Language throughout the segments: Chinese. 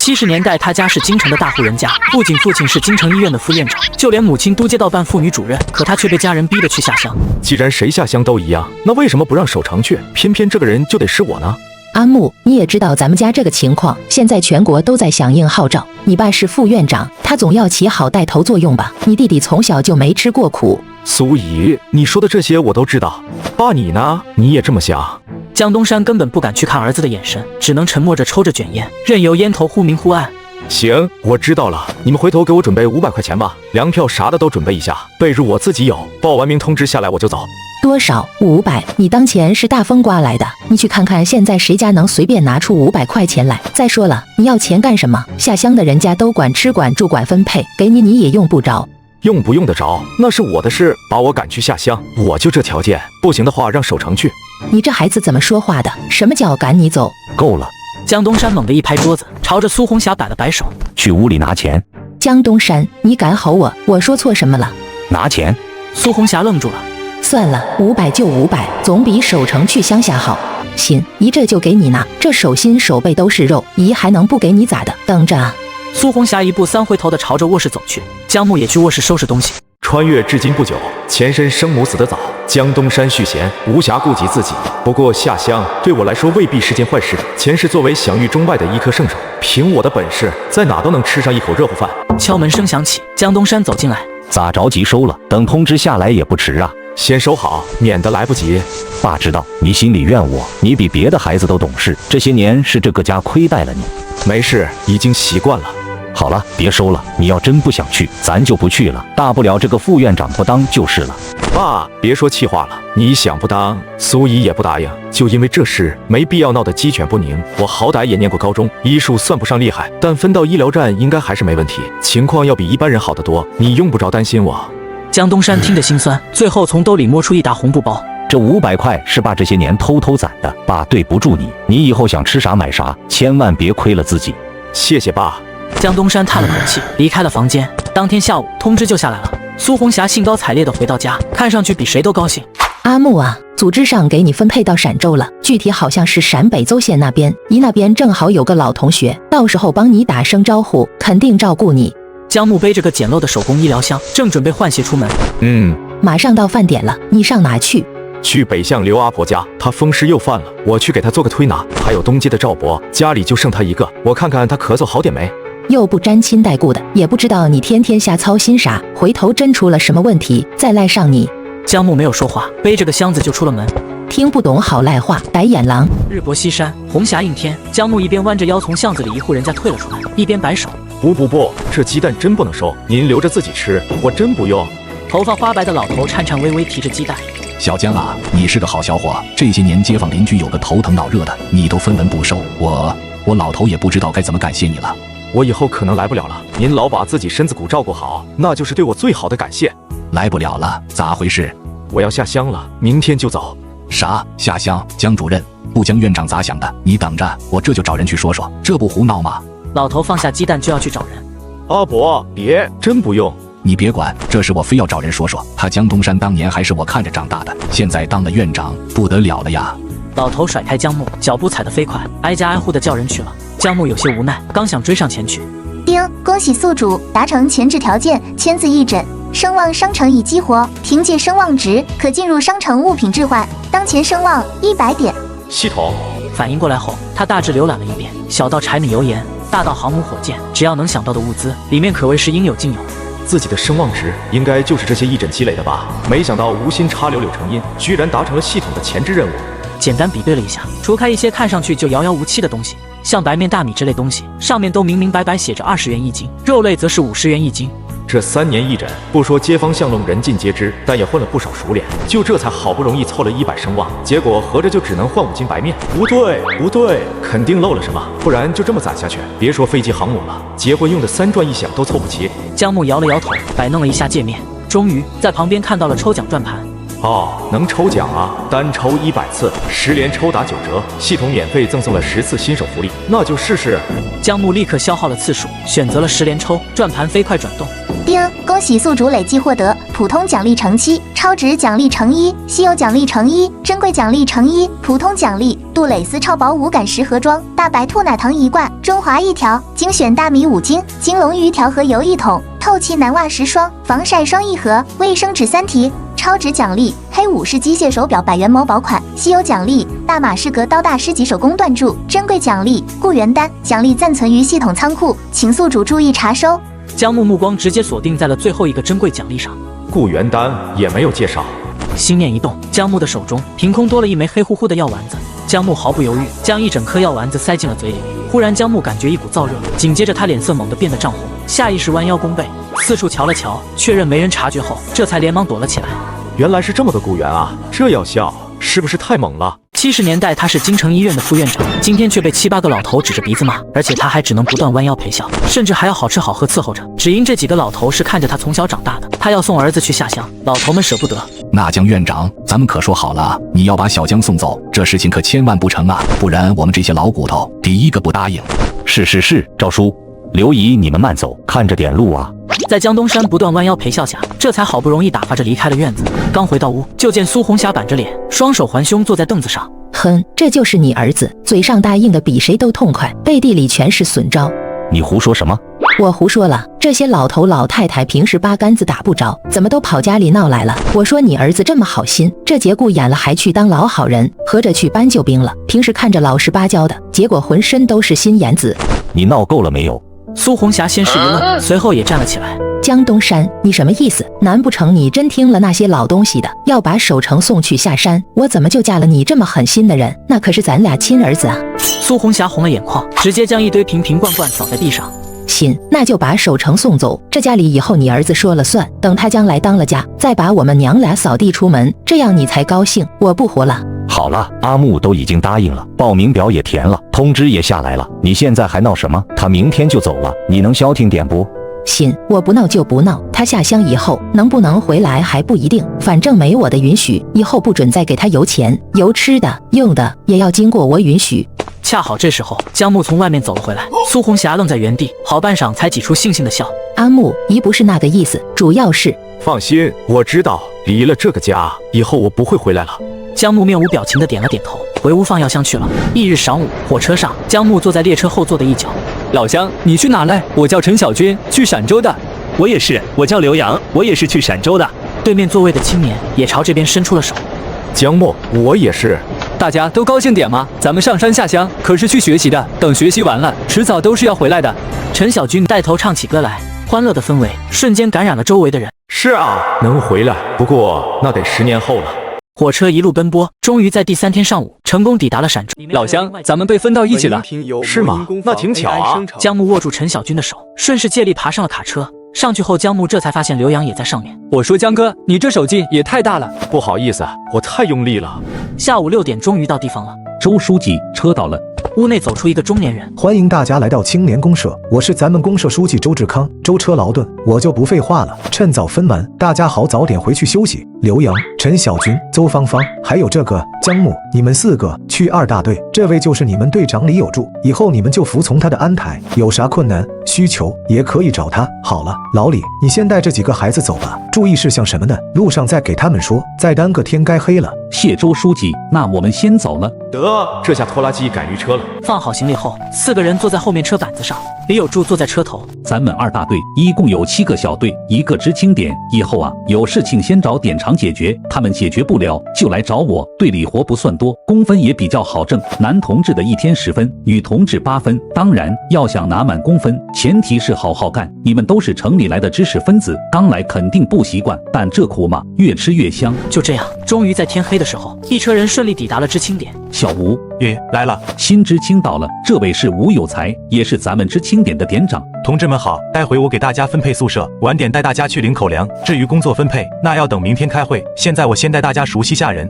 70年代，他家是京城的大户人家，不仅父亲是京城医院的副院长，就连母亲都街道办妇女主任。可他却被家人逼着去下乡。既然谁下乡都一样，那为什么不让守城去？偏偏这个人就得是我呢？阿木，你也知道咱们家这个情况，现在全国都在响应号召。你爸是副院长，他总要起好带头作用吧？你弟弟从小就没吃过苦。苏怡，你说的这些我都知道。爸，你呢？你也这么想？江东山根本不敢去看儿子的眼神，只能沉默着抽着卷烟，任由烟头忽明忽暗。行，我知道了。你们回头给我准备500块钱吧，粮票啥的都准备一下，被褥我自己有。报完名通知下来我就走。多少？500？你当钱是大风刮来的？你去看看现在谁家能随便拿出500块钱来？再说了，你要钱干什么？下乡的人家都管吃管住管分配，给你也用不着。用不用得着那是我的事，把我赶去下乡，我就这条件，不行的话让守城去。你这孩子怎么说话的？什么叫赶你走？够了！江东山猛地一拍桌子，朝着苏红霞摆了摆手，去屋里拿钱。江东山，你敢吼我？我说错什么了？拿钱！苏红霞愣住了。算了，500就500，总比守城去乡下好。行，姨这就给你拿，这手心手背都是肉，姨还能不给你咋的？等着啊！苏红霞1步3回头的朝着卧室走去，江木也去卧室收拾东西。穿越至今不久，前身生母死得早，江东山续弦，无暇顾及自己。不过下乡对我来说未必是件坏事。前世作为享誉中外的医科圣手，凭我的本事，在哪都能吃上一口热乎饭。敲门声响起，江东山走进来。咋着急收了？等通知下来也不迟啊。先收好，免得来不及。爸知道你心里怨我，你比别的孩子都懂事，这些年是这个家亏待了你。没事，已经习惯了。好了，别收了。你要真不想去，咱就不去了。大不了这个副院长不当就是了。爸，别说气话了。你想不当，苏怡也不答应。就因为这事，没必要闹得鸡犬不宁。我好歹也念过高中，医术算不上厉害，但分到医疗站应该还是没问题，情况要比一般人好得多。你用不着担心我。江东山听着心酸，最后从兜里摸出一沓红布包。这500块是爸这些年偷攒的，爸对不住你，你以后想吃啥买啥，千万别亏了自己。谢谢爸。江东山叹了口气，离开了房间。当天下午，通知就下来了。苏红霞兴高采烈地回到家，看上去比谁都高兴。阿木啊，组织上给你分配到陕州了，具体好像是陕北邹县那边。姨那边正好有个老同学，到时候帮你打声招呼，肯定照顾你。江木背着个简陋的手工医疗箱，正准备换鞋出门。马上到饭点了，你上哪去？去北向刘阿婆家，她风湿又犯了，我去给她做个推拿。还有东街的赵伯，家里就剩他一个，我看看他咳嗽好点没。又不沾亲带故的，也不知道你天天瞎操心啥，回头真出了什么问题，再赖上你。江木没有说话，背着个箱子就出了门。听不懂好赖话，白眼狼。日薄西山，红霞映天。江木一边弯着腰从巷子里一户人家退了出来，一边摆手：不，这鸡蛋真不能收，您留着自己吃，我真不用。头发花白的老头颤颤巍巍提着鸡蛋。小江啊，你是个好小伙，这些年街坊邻居有个头疼脑热的，你都分文不收，我老头也不知道该怎么感谢你了。我以后可能来不了了，您老把自己身子骨照顾好，那就是对我最好的感谢。来不了了，咋回事？我要下乡了，明天就走。啥？下乡？江主任，不江院长咋想的？你等着，我这就找人去说说，这不胡闹吗？老头放下鸡蛋就要去找人。阿伯，别，真不用。你别管，这事我非要找人说说。他江东山当年还是我看着长大的，现在当了院长，不得了了呀！老头甩开江木，脚步踩得飞快，挨家挨户的叫人去了。江木有些无奈，刚想追上前去。丁，恭喜宿主达成前置条件，签字一诊，声望商城已激活，凭借声望值可进入商城物品置换，当前声望100点。系统反应过来后，他大致浏览了一遍，小到柴米油盐，大到航母火箭，只要能想到的物资，里面可谓是应有尽有。自己的声望值应该就是这些义诊积累的吧？没想到无心插柳柳成荫，居然达成了系统的前置任务。简单比对了一下，除开一些看上去就遥遥无期的东西，像白面大米之类东西，上面都明明白白写着20元一斤，肉类则是50元一斤。这3年义诊，不说街坊巷弄人尽皆知，但也混了不少熟脸，就这才好不容易凑了100声望，结果合着就只能换5斤白面。不对，肯定漏了什么，不然就这么攒下去，别说飞机航母了，结婚用的3转1响都凑不齐。江木摇了摇头，摆弄了一下界面，终于在旁边看到了抽奖转盘。哦，能抽奖啊，单抽100次，10连抽打9折，系统免费赠送了10次新手福利，那就试试。姜木立刻消耗了次数，选择了10连抽，转盘飞快转动。丁，恭喜宿主累计获得普通奖励乘7，超值奖励乘1，稀有奖励乘1，珍贵奖励乘1，普通奖励杜蕾斯超薄无感10盒装，大白兔奶糖1罐，中华1条，精选大米5斤，金龙鱼调和油1桶，透气男袜10双，防晒霜1盒，卫生纸3提。超值奖励黑武士机械手表100元某宝款，稀有奖励大马士革刀大师级手工锻铸，珍贵奖励雇员单，奖励暂存于系统仓库，请宿主注意查收。姜木目光直接锁定在了最后一个珍贵奖励上，雇员单也没有介绍。心念一动，姜木的手中凭空多了一枚黑乎乎的药丸子。姜木毫不犹豫将一整颗药丸子塞进了嘴里。忽然，姜木感觉一股燥热，紧接着他脸色猛地变得涨红，下意识弯腰弓背，四处瞧了瞧，确认没人察觉后，这才连忙躲了起来。原来是这么个雇员啊，这药效是不是太猛了？70年代他是京城医院的副院长，今天却被7、8个老头指着鼻子骂，而且他还只能不断弯腰陪笑，甚至还要好吃好喝伺候着。只因这几个老头是看着他从小长大的，他要送儿子去下乡，老头们舍不得。那姜院长，咱们可说好了，你要把小姜送走，这事情可千万不成啊，不然我们这些老骨头第一个不答应。是，赵叔，刘姨你们慢走，看着点路啊。在江东山不断弯腰陪笑下，这才好不容易打发着离开了院子。刚回到屋，就见苏红霞板着脸，双手环胸坐在凳子上。哼，这就是你儿子，嘴上答应的比谁都痛快，背地里全是损招。你胡说什么？我胡说了，这些老头老太太平时八竿子打不着，怎么都跑家里闹来了？我说你儿子这么好心，这节骨眼了还去当老好人，合着去搬救兵了。平时看着老实巴交的，结果浑身都是心眼子。你闹够了没有？苏红霞先是一愣，随后也站了起来。江东山，你什么意思？难不成你真听了那些老东西的，要把守城送去下山？我怎么就嫁了你这么狠心的人？那可是咱俩亲儿子啊！苏红霞红了眼眶，直接将一堆瓶瓶罐罐扫在地上。行，那就把守城送走，这家里以后你儿子说了算，等他将来当了家，再把我们娘俩扫地出门，这样你才高兴。我不活了。好了，阿木都已经答应了，报名表也填了，通知也下来了，你现在还闹什么？他明天就走了，你能消停点不？行，我不闹就不闹，他下乡以后能不能回来还不一定，反正没我的允许，以后不准再给他邮钱，邮吃的用的也要经过我允许。恰好这时候，姜木从外面走了回来，苏红霞愣在原地，好半晌才挤出悻悻的笑。阿木，姨不是那个意思，主要是……放心，我知道，离了这个家以后我不会回来了。姜木面无表情的点了点头，回屋放药箱去了。翌日晌午，火车上，姜木坐在列车后座的一角。老乡，你去哪来？我叫陈小军，去陕州的。我也是，我叫刘洋，我也是去陕州的。对面座位的青年也朝这边伸出了手。姜墨，我也是。大家都高兴点吗？咱们上山下乡可是去学习的，等学习完了，迟早都是要回来的。陈小军带头唱起歌来，欢乐的氛围瞬间感染了周围的人。是啊，能回来，不过那得10年后了。火车一路奔波，终于在第3天上午成功抵达了陕州。老乡，咱们被分到一起了。是吗？那挺巧啊。姜木握住陈小军的手，顺势借力爬上了卡车。上去后，姜木这才发现刘洋也在上面。我说姜哥，你这手劲也太大了。不好意思，我太用力了。下午6点，终于到地方了。周书记，车到了。屋内走出一个中年人，欢迎大家来到青年公社，我是咱们公社书记周志康。舟车劳顿，我就不废话了，趁早分门，大家好早点回去休息。刘洋、陈小军、邹芳芳，还有这个姜木，你们4个去2大队，这位就是你们队长李有柱，以后你们就服从他的安排，有啥困难需求也可以找他。好了，老李，你先带这几个孩子走吧，注意事项什么的，路上再给他们说，再耽搁天该黑了。谢周书记，那我们先走了。得，这下拖拉机赶鱼车了。放好行李后，4个人坐在后面车板子上，李有柱坐在车头。咱们2大队一共有7个小队，1个知青点，以后啊有事情先找点长解决，他们解决不了就来找我。队里活不算多，工分也比较好挣，男同志的1天10分，女同志8分。当然要想拿满工分，前提是好好干。你们都是城里来的知识分子，刚来肯定不习惯，但这苦嘛越吃越香。就这样，终于在天黑的时候，一车人顺利抵达了知青点。小吴爷来了，新知青到了，这位是吴有才，也是咱们知青点的点长。同志们好，待会我给大家分配宿舍，晚点带大家去领口粮。至于工作分配，那要等明天开会。现在我先带大家熟悉下人。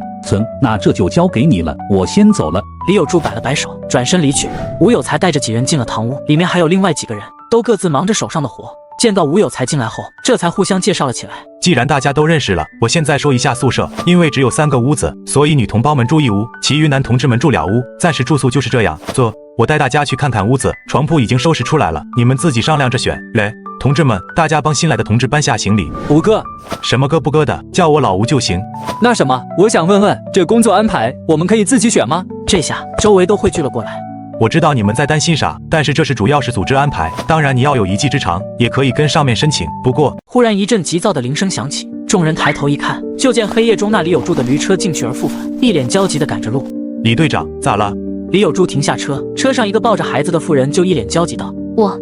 那这就交给你了，我先走了。李有柱摆了摆手，转身离去。吴有才带着几人进了堂屋，里面还有另外几个人，都各自忙着手上的活。见到吴有才进来后，这才互相介绍了起来。既然大家都认识了，我现在说一下宿舍。因为只有3个屋子，所以女同胞们住一屋，其余男同志们住2屋。暂时住宿就是这样。坐，我带大家去看看屋子，床铺已经收拾出来了，你们自己商量着选。来，同志们，大家帮新来的同志搬下行李。吴哥，什么哥不哥的，叫我老吴就行。那什么，我想问问，这工作安排我们可以自己选吗？这下周围都汇聚了过来。我知道你们在担心啥，但是这是主要是组织安排，当然你要有一技之长，也可以跟上面申请。不过，忽然一阵急躁的铃声响起，众人抬头一看，就见黑夜中那李有柱的驴车进去而复返，一脸焦急地赶着路。李队长，咋了？李有柱停下车，车上一个抱着孩子的妇人就一脸焦急道：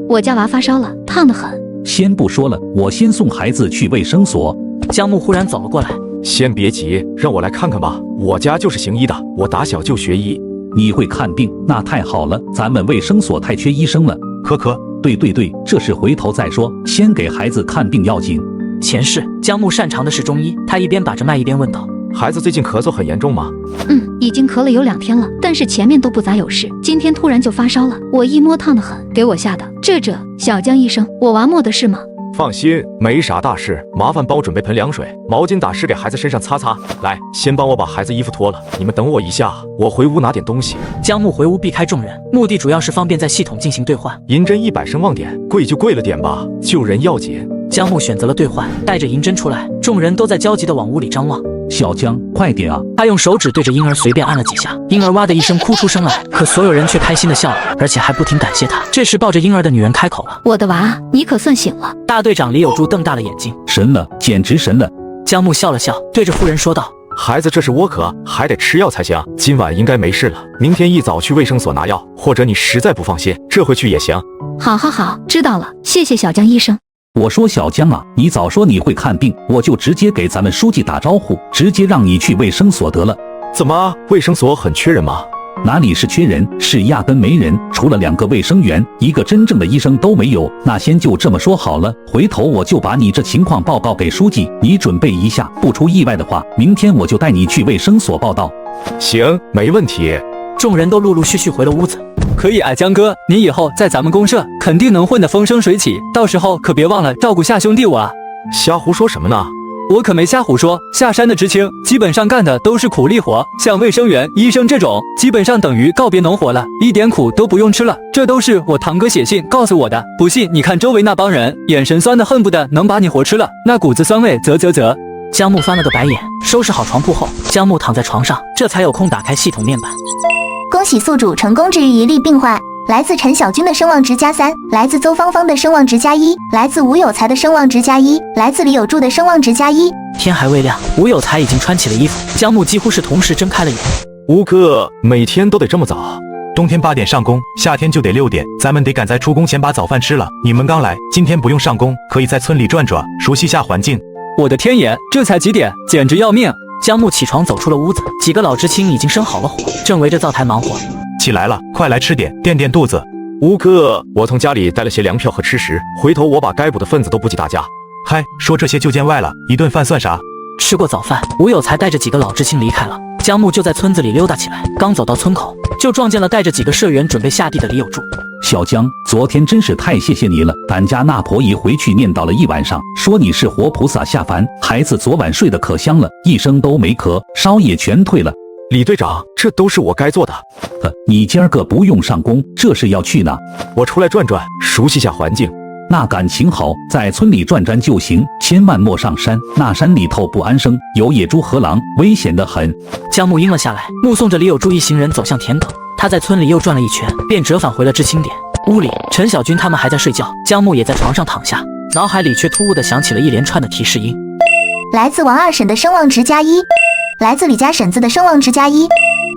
我家娃发烧了，烫得很。先不说了，我先送孩子去卫生所。江木忽然走了过来，先别急，让我来看看吧。我家就是行医的，我打小就学医。你会看病，那太好了，咱们卫生所太缺医生了。可，对，这事回头再说，先给孩子看病要紧。前世江木擅长的是中医，他一边把着脉一边问道：孩子最近咳嗽很严重吗？已经咳了有2天了，但是前面都不咋有事，今天突然就发烧了，我一摸烫得很，给我吓的。这小江医生，我娃没的事吗？放心，没啥大事，麻烦帮我准备盆凉水、毛巾，打湿给孩子身上擦擦。来，先帮我把孩子衣服脱了，你们等我一下，我回屋拿点东西。江木回屋避开众人，目的主要是方便在系统进行兑换。银针100声望点，贵就贵了点吧，救人要紧。江木选择了兑换，带着银针出来，众人都在焦急地往屋里张望。小江，快点啊！他用手指对着婴儿随便按了几下，婴儿哇的一声哭出声来，可所有人却开心地笑了，而且还不停感谢他。这时抱着婴儿的女人开口了：我的娃，你可算醒了。大队长李有柱瞪大了眼睛：神了，简直神了！江木笑了笑，对着妇人说道：孩子这是窝咳，还得吃药才行，今晚应该没事了，明天一早去卫生所拿药，或者你实在不放心，这回去也行。好，知道了，谢谢小江医生。我说小江啊，你早说你会看病，我就直接给咱们书记打招呼，直接让你去卫生所得了。怎么，卫生所很缺人吗？哪里是缺人，是压根没人，除了2个卫生员，一个真正的医生都没有。那先就这么说好了，回头我就把你这情况报告给书记，你准备一下，不出意外的话，明天我就带你去卫生所报到。行，没问题。众人都陆陆续续回了屋子。可以啊，江哥，你以后在咱们公社肯定能混得风生水起，到时候可别忘了照顾下兄弟我啊。瞎胡说什么呢？我可没瞎胡说，下山的知青基本上干的都是苦力活，像卫生员、医生这种，基本上等于告别农活了，一点苦都不用吃了。这都是我堂哥写信告诉我的，不信你看周围那帮人，眼神酸的恨不得能把你活吃了，那股子酸味，啧。江木翻了个白眼，收拾好床铺后，江木躺在床上，这才有空打开系统面板。恭喜宿主成功治愈一例病患，来自陈小军的声望值+3，来自邹芳芳的声望值+1，来自吴有才的声望值+1，来自李有柱的声望值+1。天还未亮，吴有才已经穿起了衣服，江木几乎是同时睁开了眼。吴哥，每天都得这么早？冬天8点上工，夏天就得6点，咱们得赶在出工前把早饭吃了。你们刚来，今天不用上工，可以在村里转转，熟悉下环境。我的天爷，这才几点，简直要命！江木起床走出了屋子，几个老知青已经生好了火，正围着灶台忙活。起来了，快来吃点，垫肚子。吴哥，我从家里带了些粮票和吃食，回头我把该补的份子都补给大家。嗨，说这些就见外了，一顿饭算啥？吃过早饭，吴有才带着几个老知青离开了。江木就在村子里溜达起来，刚走到村口，就撞见了带着几个社员准备下地的李有柱。小江，昨天真是太谢谢你了，咱家那婆姨回去念叨了一晚上，说你是活菩萨下凡，孩子昨晚睡得可香了，一声都没咳，烧也全退了。李队长，这都是我该做的。你今儿个不用上工，这是要去哪？我出来转转，熟悉下环境。那感情好，在村里转转就行，千万莫上山，那山里头不安生，有野猪和狼，危险得很。江木应了下来，目送着李有柱一行人走向田埂。他在村里又转了一圈，便折返回了知青点。屋里，陈小军他们还在睡觉，江木也在床上躺下，脑海里却突兀地响起了一连串的提示音：来自王二婶的声望值+1，来自李家婶子的声望值+1，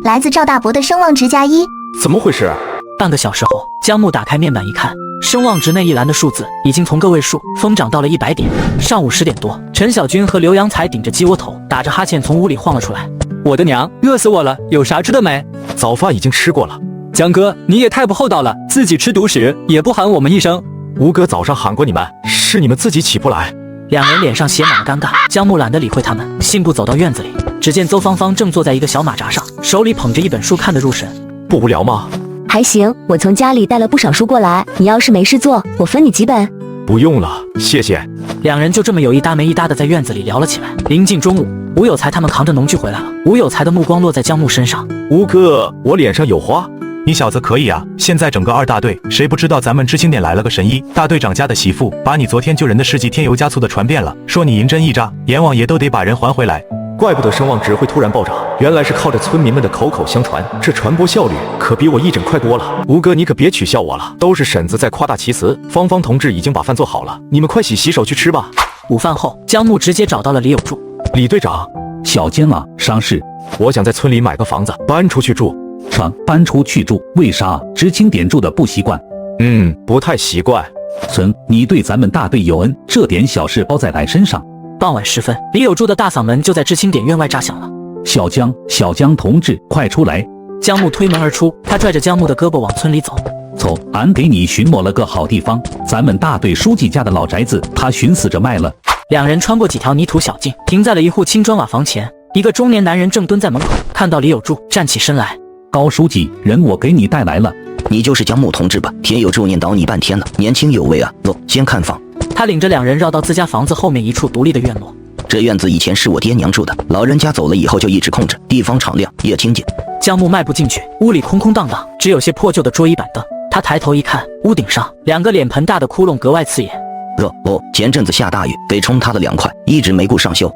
来自赵大伯的声望值+1。怎么回事？半个小时后，江木打开面板一看，声望值那一栏的数字已经从个位数疯涨到了100点。上午10点多，陈小军和刘洋才顶着鸡窝头，打着哈欠从屋里晃了出来。我的娘，饿死我了！有啥吃的没？早饭已经吃过了。江哥，你也太不厚道了，自己吃独食也不喊我们一声。吴哥早上喊过你们，是你们自己起不来。两人脸上写满了尴尬。江木懒得理会他们，信步走到院子里，只见邹芳芳正坐在一个小马扎上，手里捧着一本书看得入神。不无聊吗？还行，我从家里带了不少书过来，你要是没事做，我分你几本。不用了，谢谢。两人就这么有一搭没一搭的在院子里聊了起来。临近中午，吴有才他们扛着农具回来了。吴有才的目光落在姜木身上。吴哥，我脸上有花。你小子可以啊！现在整个2大队，谁不知道咱们知青点来了个神医？大队长家的媳妇把你昨天救人的事迹添油加醋的传遍了，说你银针一扎，阎王爷都得把人还回来。怪不得声望值会突然暴涨，原来是靠着村民们的口口相传，这传播效率可比我一诊快多了。吴哥，你可别取笑我了，都是婶子在夸大其词。芳芳同志已经把饭做好了，你们快洗手去吃吧。午饭后，姜木直接找到了李有柱。李队长，小坚啊，伤势，我想在村里买个房子，搬出去住。搬出去住？为啥？知青点住的不习惯？不太习惯。村，你对咱们大队有恩，这点小事包在俺身上。傍晚时分，李有柱的大嗓门就在知青点院外炸响了。小江同志，快出来！姜木推门而出，他拽着姜木的胳膊往村里走。走，俺给你寻摸了个好地方，咱们大队书记家的老宅子，他寻死着卖了。两人穿过几条泥土小径，停在了一户青砖瓦房前。一个中年男人正蹲在门口，看到李有柱，站起身来。高书记，人我给你带来了。你就是姜木同志吧？田有柱念叨你半天了，年轻有为啊！走，先看房。他领着两人绕到自家房子后面一处独立的院落。这院子以前是我爹娘住的，老人家走了以后就一直空着，地方敞亮，也清静。姜木迈步进去，屋里空空荡荡，只有些破旧的桌椅板凳。他抬头一看，屋顶上2个脸盆大的窟窿格外刺眼。前阵子下大雨，给冲塌了2块，一直没顾上修。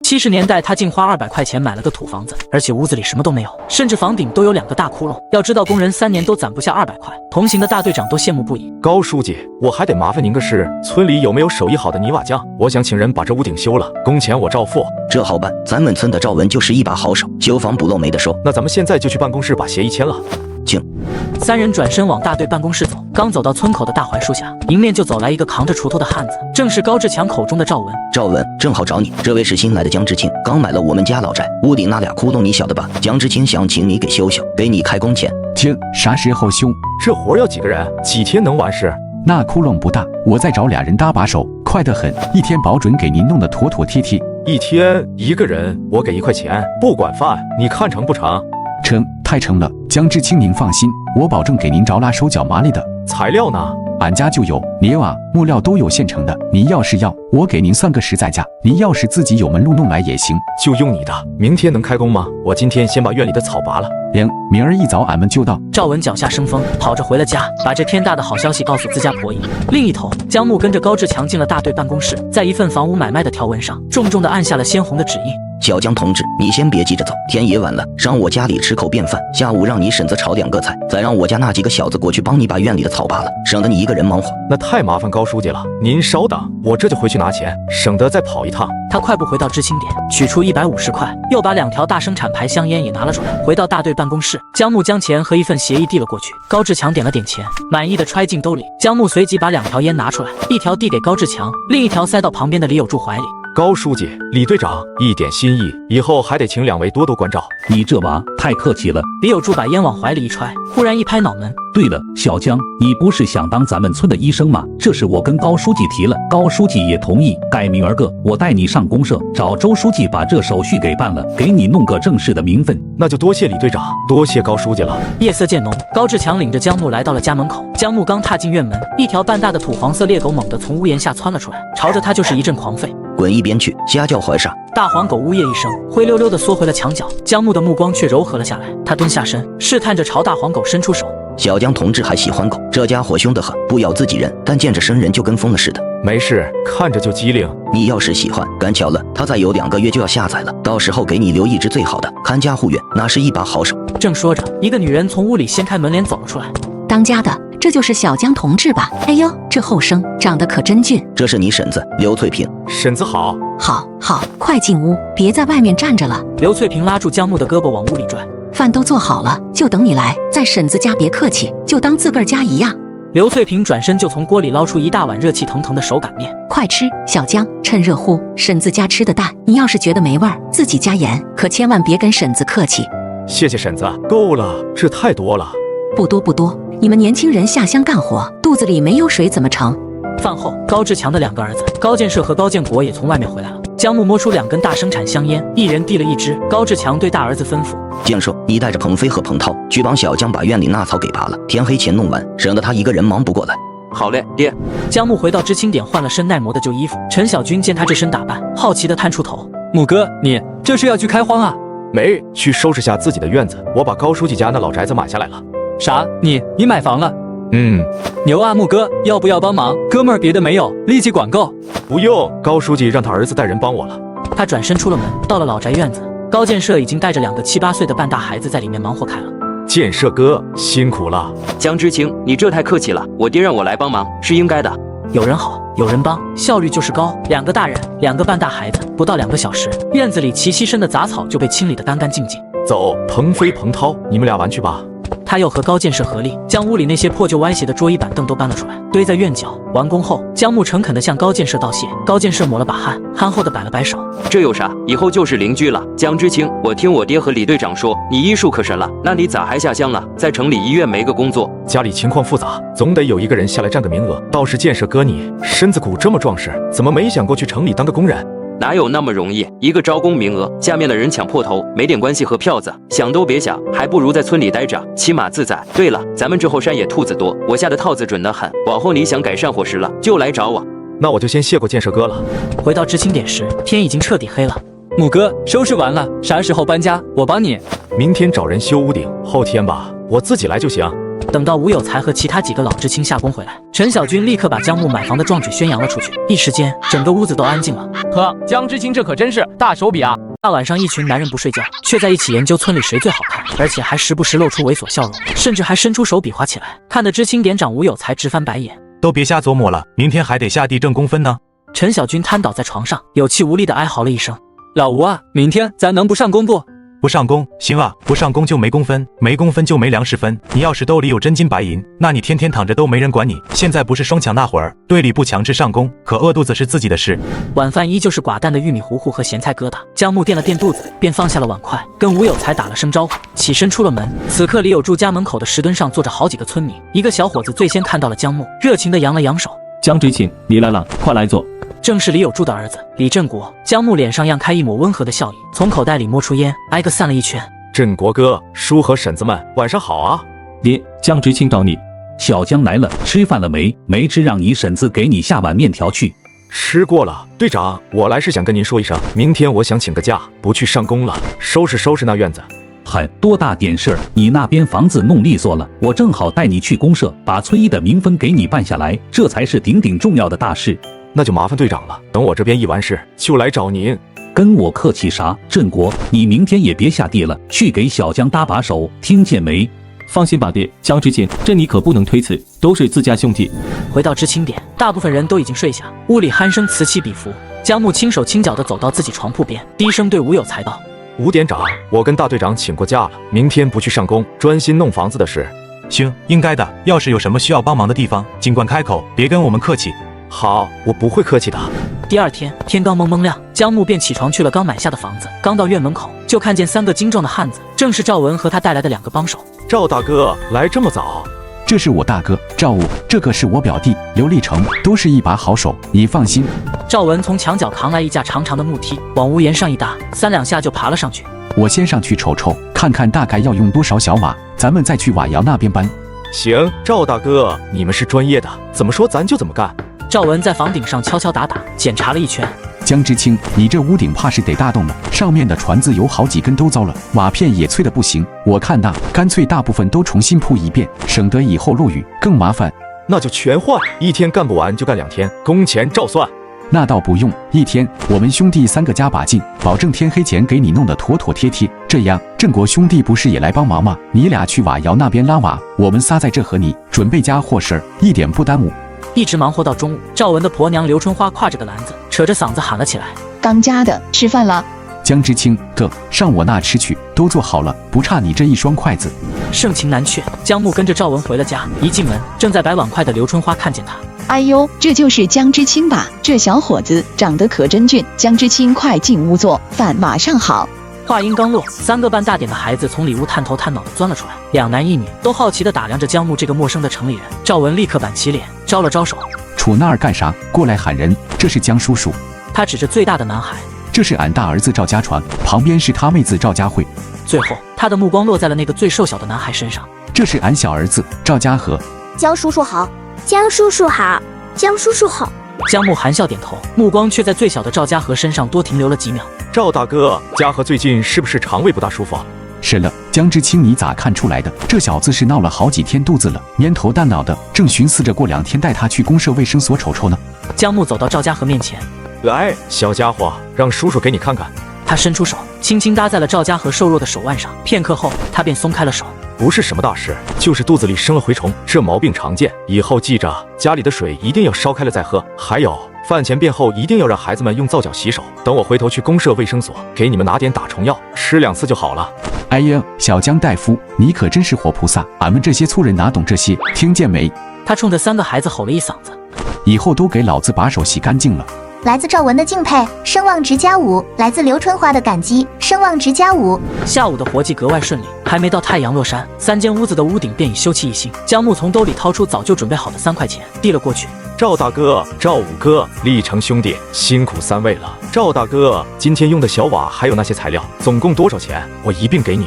70年代，他竟花200块钱买了个土房子，而且屋子里什么都没有，甚至房顶都有2个大窟窿。要知道，工人3年都攒不下200块，同行的大队长都羡慕不已。高书记，我还得麻烦您个事，村里有没有手艺好的泥瓦匠？我想请人把这屋顶修了，工钱我照付。这好办，咱们村的赵文就是一把好手，修房补漏没得收。那咱们现在就去办公室把协议签了。请。3人转身往大队办公室走，刚走到村口的大槐树下，迎面就走来一个扛着锄头的汉子，正是高志强口中的赵文。赵文，正好找你，这位是新来的姜知青，刚买了我们家老宅，屋顶那2窟窿你晓得吧？姜知青想请你给修修，给你开工钱。请，啥时候修？这活要几个人？几天能完事？那窟窿不大，我再找2人搭把手，快得很，1天保准给您弄得妥妥帖帖。1天1个人，我给1块钱，不管饭，你看成不成？成，太成了，姜知青您放心，我保证给您着拉手脚麻利的。材料呢？俺家就有，泥瓦、木料都有现成的。您要是要，我给您算个实在价。您要是自己有门路弄来也行。就用你的。明天能开工吗？我今天先把院里的草拔了。明儿一早俺们就到。赵文脚下生风，跑着回了家，把这天大的好消息告诉自家婆姨。另一头，姜木跟着高志强进了大队办公室，在一份房屋买卖的条文上，重重地按下了鲜红的指印。小姜同志，你先别急着走，天也晚了，上我家里吃口便饭，下午让你婶子炒2个菜，再让我家那几个小子过去帮你把院里的草拔了，省得你一个人忙活。那太麻烦高书记了，您稍等，我这就回去拿钱，省得再跑一趟。他快步回到知青点，取出150块，又把2条大生产牌香烟也拿了出来。回到大队办公室，姜木将钱和一份协议递了过去。高志强点了点钱，满意的揣进兜里。姜木随即把2条烟拿出来，一条递给高志强，另一条塞到旁边的李有柱怀里。高书记，李队长，一点心意，以后还得请2位多多关照。你这娃太客气了。李有柱把烟往怀里一揣，忽然一拍脑门。对了，小姜，你不是想当咱们村的医生吗？这是我跟高书记提了，高书记也同意，改名儿个，我带你上公社，找周书记把这手续给办了，给你弄个正式的名分。那就多谢李队长，多谢高书记了。夜色渐浓，高志强领着姜木来到了家门口。姜木刚踏进院门，一条半大的土黄色猎狗猛地从屋檐下窜了出来，朝着他就是一阵狂吠。滚一边去，瞎叫坏啥！大黄狗呜咽一声，灰溜溜地缩回了墙角。姜木的目光却柔和了下来，他蹲下身，试探着朝大黄狗伸出手。小姜同志还喜欢狗，这家伙凶得很，不咬自己人，但见着生人就跟疯了似的。没事，看着就机灵。你要是喜欢，赶巧了，他再有2个月就要下崽了，到时候给你留一只最好的，看家护院，那是一把好手。正说着，一个女人从屋里掀开门帘走了出来。当家的，这就是小姜同志吧？哎呦，这后生长得可真俊。这是你婶子刘翠萍。婶子好。好，快进屋，别在外面站着了。刘翠萍拉住姜木的胳膊往屋里拽。饭都做好了，就等你来。在婶子家别客气，就当自个儿家一样。刘翠萍转身就从锅里捞出一大碗热气腾腾的手擀面，快吃，小姜，趁热乎。婶子家吃的淡，你要是觉得没味儿，自己加盐，可千万别跟婶子客气。谢谢婶子，够了，这太多了。不多，你们年轻人下乡干活，肚子里没有水怎么成？饭后，高志强的2个儿子高建设和高建国也从外面回来了。姜木摸出2根大生产香烟，一人递了1支。高志强对大儿子吩咐：建设，你带着鹏飞和彭涛去帮小姜把院里那草给拔了，天黑前弄完，省得他一个人忙不过来。好嘞，爹。江木回到知青点换了身耐磨的旧衣服。陈小军见他这身打扮，好奇地探出头：“木哥，你这是要去开荒啊？”“没，去收拾下自己的院子。我把高书记家那老宅子买下来了。”“啥？你买房了？”“牛啊，木哥，要不要帮忙？哥们儿别的没有，立即管够。”“不用，高书记让他儿子带人帮我了。”他转身出了门，到了老宅院子。高建设已经带着2个7、8岁的半大孩子在里面忙活开了。建设哥辛苦了。江知青，你这太客气了，我爹让我来帮忙是应该的。有人好，有人帮，效率就是高。2个大人，2个半大孩子，不到2个小时，院子里齐膝深的杂草就被清理得干干净净。走，鹏飞、鹏涛，你们俩玩去吧。他又和高建设合力，将屋里那些破旧歪斜的桌椅板凳都搬了出来，堆在院角。完工后，江木诚恳地向高建设道谢。高建设抹了把汗，憨厚地摆了摆手：“这有啥？以后就是邻居了。江知青，我听我爹和李队长说，你医术可神了，那你咋还下乡了？在城里医院没个工作？家里情况复杂，总得有一个人下来占个名额。倒是建设哥你身子骨这么壮实，怎么没想过去城里当个工人？”“哪有那么容易？一个招工名额，下面的人抢破头，没点关系和票子，想都别想，还不如在村里待着，起码自在。对了，咱们这后山野兔子多，我下的套子准得很，往后你想改善伙食了，就来找我。”“那我就先谢过建设哥了。”回到知青点时，天已经彻底黑了。“木哥，收拾完了，啥时候搬家？我帮你。”“明天找人修屋顶，后天吧，我自己来就行。”等到吴有才和其他几个老知青下工回来，陈小军立刻把江木买房的壮举宣扬了出去。一时间，整个屋子都安静了。呵，江知青这可真是大手笔啊！大晚上，一群男人不睡觉，却在一起研究村里谁最好看，而且还时不时露出猥琐笑容，甚至还伸出手比划起来，看得知青点长吴有才直翻白眼。都别瞎琢磨了，明天还得下地挣工分呢。陈小军瘫倒在床上，有气无力地哀嚎了一声：“老吴啊，明天咱能不上工不？”“不上工行啊，不上工就没工分，没工分就没粮食分。你要是兜里有真金白银，那你天天躺着都没人管你。现在不是双抢那会儿，队里不强制上工，可饿肚子是自己的事。”晚饭依旧是寡淡的玉米糊糊和咸菜疙瘩。江木垫了垫肚子，便放下了碗筷，跟吴有才打了声招呼，起身出了门。此刻李有柱家门口的石墩上坐着好几个村民，一个小伙子最先看到了江木，热情地扬了扬手：“江知青，你来了，快来坐。”正是李有柱的儿子李振国。江木脸上漾开一抹温和的笑意，从口袋里摸出烟，挨个散了一圈。“振国哥，叔和婶子们晚上好啊。”“爹，江知青找你。”“小江来了，吃饭了没？没吃，让你婶子给你下碗面条去。”“吃过了。队长，我来是想跟您说一声，明天我想请个假，不去上工了，收拾收拾那院子。”“嗨，多大点事儿？你那边房子弄利索了，我正好带你去公社，把村医的名分给你办下来，这才是顶顶重要的大事。”“那就麻烦队长了，等我这边一完事就来找您。”“跟我客气啥？振国，你明天也别下地了，去给小江搭把手，听见没？”“放心吧，爹，江知青，这你可不能推辞，都是自家兄弟。”回到知青点，大部分人都已经睡下，屋里鼾声此起彼伏。江木轻手轻脚地走到自己床铺边，低声对吴有才道：“吴点长，我跟大队长请过假了，明天不去上工，专心弄房子的事。”“行，应该的。要是有什么需要帮忙的地方，尽管开口，别跟我们客气。”“好，我不会客气的。”第二天天刚蒙蒙亮，江木便起床去了刚买下的房子。刚到院门口，就看见3个精壮的汉子，正是赵文和他带来的2个帮手。“赵大哥，来这么早？”“这是我大哥赵武，这个是我表弟刘立成，都是一把好手，你放心。”赵文从墙角扛来一架长长的木梯，往屋檐上一搭，3、2下就爬了上去。“我先上去瞅瞅，看看大概要用多少小瓦，咱们再去瓦窑那边搬。”“行，赵大哥，你们是专业的，怎么说咱就怎么干。”赵文在房顶上敲敲打打，检查了一圈。“江知青，你这屋顶怕是得大动了，上面的船子有好几根都糟了，瓦片也脆的不行。我看那干脆大部分都重新铺一遍，省得以后落雨更麻烦。”“那就全换，一天干不完就干2天，工钱照算。”“那倒不用，1天我们兄弟3个加把劲，保证天黑前给你弄得妥妥帖帖。这样，振国兄弟不是也来帮忙吗？你俩去瓦窑那边拉瓦，我们仨在这和你准备家伙事儿，一点不耽误。”一直忙活到中午，赵文的婆娘刘春花挎着个篮子，扯着嗓子喊了起来：“当家的，吃饭了！”“江知青，哥，上我那吃去，都做好了，不差你这一双筷子。”盛情难却，江木跟着赵文回了家。一进门，正在摆碗筷的刘春花看见他，哎呦，这就是江知青吧？这小伙子长得可真俊。江知青，快进屋坐，饭马上好。话音刚落，3个半大点的孩子从里屋探头探脑地钻了出来，2男1女都好奇地打量着江木这个陌生的城里人。赵文立刻板起脸，招了招手：“杵那儿干啥？过来喊人！这是江叔叔。”他指着最大的男孩：“这是俺大儿子赵家传，旁边是他妹子赵家慧。”最后，他的目光落在了那个最瘦小的男孩身上：“这是俺小儿子赵家和。”“江叔叔好。”江叔叔好，江叔叔好。江木含笑点头，目光却在最小的赵家和身上多停留了几秒。赵大哥，嘉禾最近是不是肠胃不大舒服啊？是了，江之清，你咋看出来的？这小子是闹了好几天肚子了，蔫头淡脑的，正寻思着过2天带他去公社卫生所瞅瞅呢。江木走到赵家和面前，来，小家伙，让叔叔给你看看。他伸出手，轻轻搭在了赵家和瘦弱的手腕上。片刻后，他便松开了手。不是什么大事，就是肚子里生了蛔虫，这毛病常见。以后记着，家里的水一定要烧开了再喝。还有，饭前便后一定要让孩子们用皂角洗手。等我回头去公社卫生所，给你们拿点打虫药，吃2次就好了。哎呀，小江大夫，你可真是活菩萨，俺们这些粗人哪懂这些？听见没？他冲着3个孩子吼了一嗓子，以后都给老子把手洗干净了。来自赵文的敬佩，声望值+5；来自刘春花的感激，声望值+5。下午的活计格外顺利，还没到太阳落山，3间屋子的屋顶便已修葺一新。江木从兜里掏出早就准备好的3块钱，递了过去。赵大哥，赵五哥，历城兄弟，辛苦3位了。赵大哥，今天用的小瓦还有那些材料，总共多少钱？我一并给你。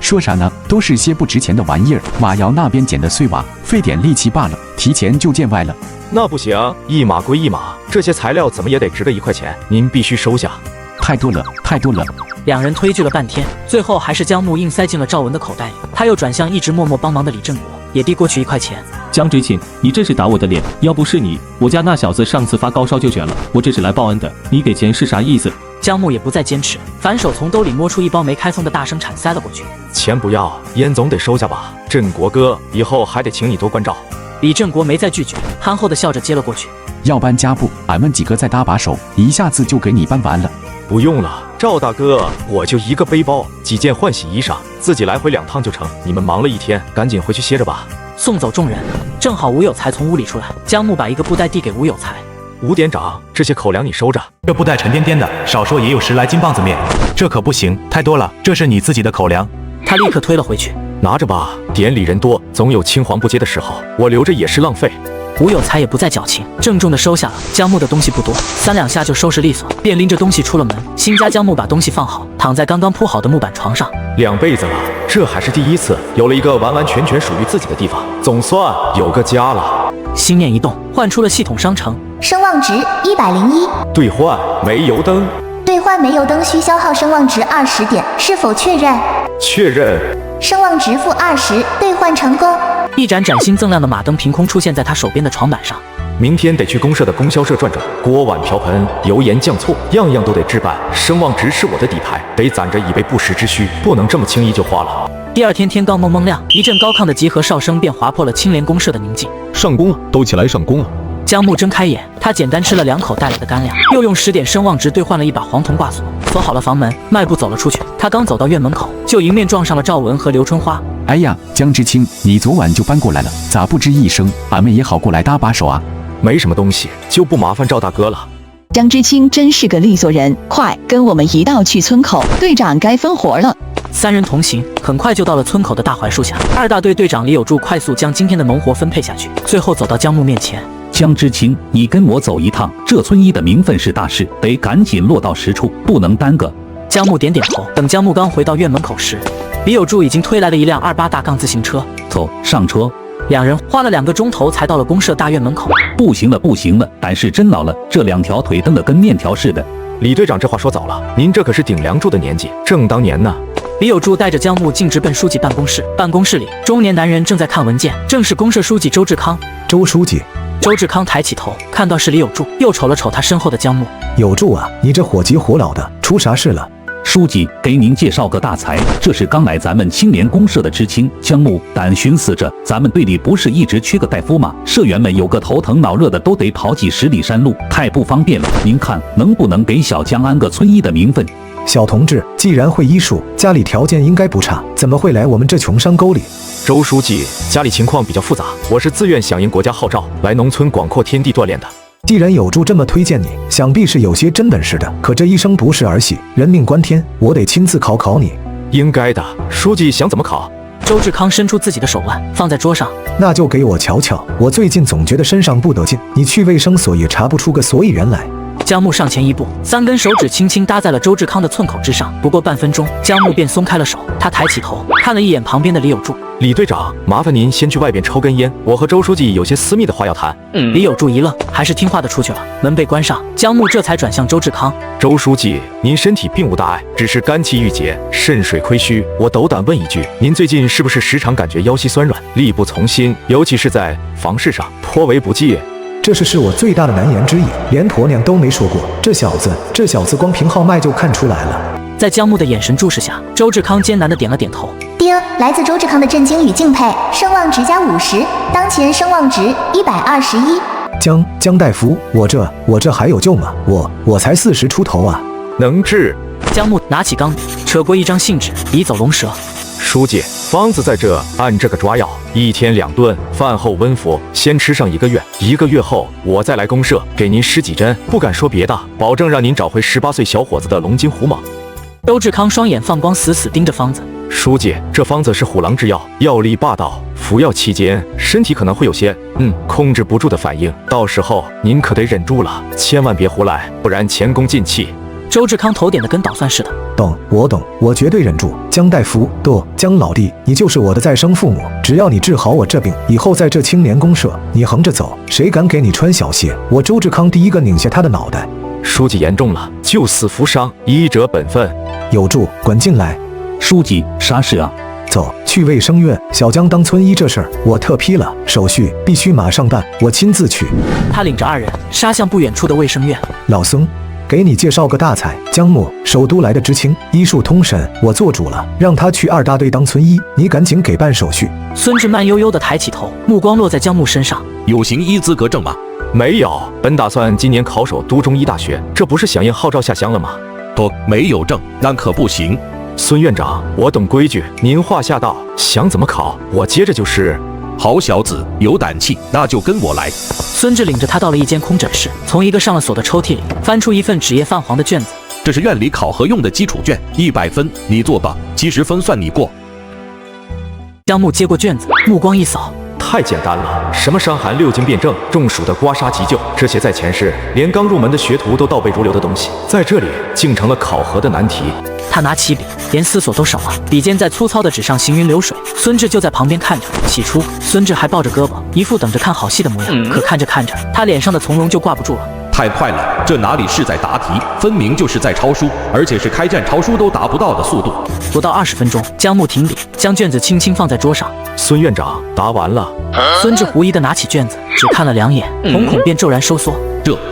说啥呢？都是些不值钱的玩意儿，瓦窑那边捡的碎瓦，费点力气罢了，提前就见外了。那不行，一码归一码，这些材料怎么也得值个1块钱，您必须收下。太多了，太多了。2人推拒了半天，最后还是江木硬塞进了赵文的口袋里。他又转向一直默默帮忙的李振国，也递过去1块钱。江之庆，你这是打我的脸，要不是你，我家那小子上次发高烧就卷了。我这是来报恩的，你给钱是啥意思？江木也不再坚持，反手从兜里摸出1包没开封的大生产塞了过去。钱不要，烟总得收下吧。振国哥，以后还得请你多关照。李振国没再拒绝，憨厚的笑着接了过去。要搬家不？俺们几个再搭把手，一下子就给你搬完了。不用了，赵大哥，我就1个背包，几件换洗衣裳，自己来回2趟就成。你们忙了1天，赶紧回去歇着吧。送走众人，正好吴有才从屋里出来，江木把1个布袋递给吴有才。吴店长，这些口粮你收着。这布袋沉甸甸的，少说也有10来斤棒子面，这可不行，太多了。这是你自己的口粮。他立刻推了回去。拿着吧，店里人多，总有青黄不接的时候，我留着也是浪费。吴有才也不再矫情，郑重地收下了。江木的东西不多，3两下就收拾利索，便拎着东西出了门。新家江木把东西放好，躺在刚刚铺好的木板床上。2辈子了，这还是第1次，有了一个完完全全属于自己的地方，总算有个家了。心念一动，换出了系统商城，声望值101。兑换煤油灯。兑换煤油灯需消耗声望值20点，是否确认？确认。声望值-20，兑换成功。一盏崭新锃亮的马灯凭空出现在他手边的床板上。明天得去公社的供销社转转，锅碗瓢盆、油盐酱醋，样样都得置办。声望值是我的底牌，得攒着以备不时之需，不能这么轻易就花了。第2天天刚蒙蒙亮，一阵高亢的集合哨声便划破了青莲公社的宁静。上工了，都起来上工了。江木睁开眼，他简单吃了2口带来的干粮，又用10点声望值兑换了一把黄铜挂锁，锁好了房门，迈步走了出去。他刚走到院门口，就迎面撞上了赵文和刘春花。哎呀，江之清，你昨晚就搬过来了，咋不吱一声？俺们也好过来搭把手啊。没什么东西，就不麻烦赵大哥了。江之清真是个利索人，快跟我们一道去村口，队长该分活了。3人同行，很快就到了村口的大槐树下。2大队队长李有柱快速将今天的农活分配下去，最后走到江木面前。江之清，你跟我走一趟，这村医的名分是大事，得赶紧落到实处，不能耽搁。江木点点头。等江木刚回到院门口时，李有柱已经推来了一辆28大杠自行车。走上车。2人花了2个钟头才到了公社大院门口。不行了，不行了，胆是真老了，这2条腿蹬得跟面条似的。李队长这话说早了，您这可是顶梁柱的年纪，正当年呢。李有柱带着江木径直奔书记办公室。办公室里，中年男人正在看文件，正是公社书记周志康。周书记。周志康抬起头，看到是李有柱，又瞅了瞅他身后的江木。有柱啊，你这火急火燎的，出啥事了？书记，给您介绍个大才，这是刚来咱们青年公社的知青江木。但寻思着，咱们队里不是一直缺个大夫吗？社员们有个头疼脑热的，都得跑几10里山路，太不方便了。您看能不能给小江安个村医的名分？小同志，既然会医术，家里条件应该不差，怎么会来我们这穷山沟里？周书记，家里情况比较复杂，我是自愿响应国家号召，来农村广阔天地锻炼的。既然有柱这么推荐你，想必是有些真本事的。可这医生不是儿戏，人命关天，我得亲自考考你。应该的，书记想怎么考？周志康伸出自己的手腕放在桌上，那就给我瞧瞧。我最近总觉得身上不得劲，你去卫生所也查不出个所以然来。江木上前一步，3根手指轻轻搭在了周志康的寸口之上。不过半分钟，江木便松开了手。他抬起头，看了一眼旁边的李有柱。李队长，麻烦您先去外边抽根烟，我和周书记有些私密的话要谈。李有柱一愣，还是听话的出去了。门被关上，江木这才转向周志康。周书记，您身体并无大碍，只是肝气郁结，肾水亏虚。我斗胆问一句，您最近是不是时常感觉腰膝酸软，力不从心，尤其是在房事上颇为不济？这是我最大的难言之隐，连婆娘都没说过。这小子光凭号脉就看出来了。在江木的眼神注视下，周志康艰难地点了点头。丁，来自周志康的震惊与敬佩，声望值加50，当前声望值121。江大夫，我这还有救吗？我才40出头啊，能治。江木拿起钢笔，扯过一张信纸，笔走龙蛇。书记，方子在这，按这个抓药，1天2顿，饭后温服，先吃上1个月，1个月后我再来公社给您施几针，不敢说别的，保证让您找回18岁小伙子的龙精虎猛。周志康双眼放光，死死盯着方子。书记，这方子是虎狼之药，药力霸道，服药期间身体可能会有些控制不住的反应，到时候您可得忍住了，千万别胡来，不然前功尽弃。周志康头点的跟捣蒜似的。我懂，我绝对忍住。江大夫，江老弟，你就是我的再生父母，只要你治好我这病，以后在这青年公社，你横着走，谁敢给你穿小鞋，我周志康第一个拧下他的脑袋。书记严重了，救死扶伤，医者本分。有柱，滚进来。书记，啥事啊？走，去卫生院，小江当村医这事儿我特批了，手续必须马上办，我亲自去。他领着2人杀向不远处的卫生院。老孙，给你介绍个大才，江木，首都来的知青，医术通神，我做主了，让他去2大队当村医，你赶紧给办手续。孙志慢悠悠地抬起头，目光落在江木身上。有行医资格证吗？没有，本打算今年考守都中医大学，这不是响应号召下乡了吗？不，没有证，那可不行。孙院长，我懂规矩，您话下到，想怎么考，我接着就是。好小子，有胆气，那就跟我来。孙志领着他到了一间空诊室，从一个上了锁的抽屉里翻出一份纸页泛黄的卷子。这是院里考核用的基础卷，100分，你做吧，70分算你过。江木接过卷子，目光一扫。太简单了，什么伤寒6经辨证、中暑的刮痧急救，这些在前世连刚入门的学徒都倒背如流的东西，在这里竟成了考核的难题。他拿起笔，连思索都省了，笔尖在粗糙的纸上行云流水。孙志就在旁边看着。起初，孙志还抱着胳膊，一副等着看好戏的模样。可看着看着，他脸上的从容就挂不住了。太快了，这哪里是在答题，分明就是在抄书，而且是开卷抄书都达不到的速度。不到20分钟，江木停笔，将卷子轻轻放在桌上。孙院长，答完了。孙志狐疑地拿起卷子，只看了2眼，瞳孔便骤然收缩。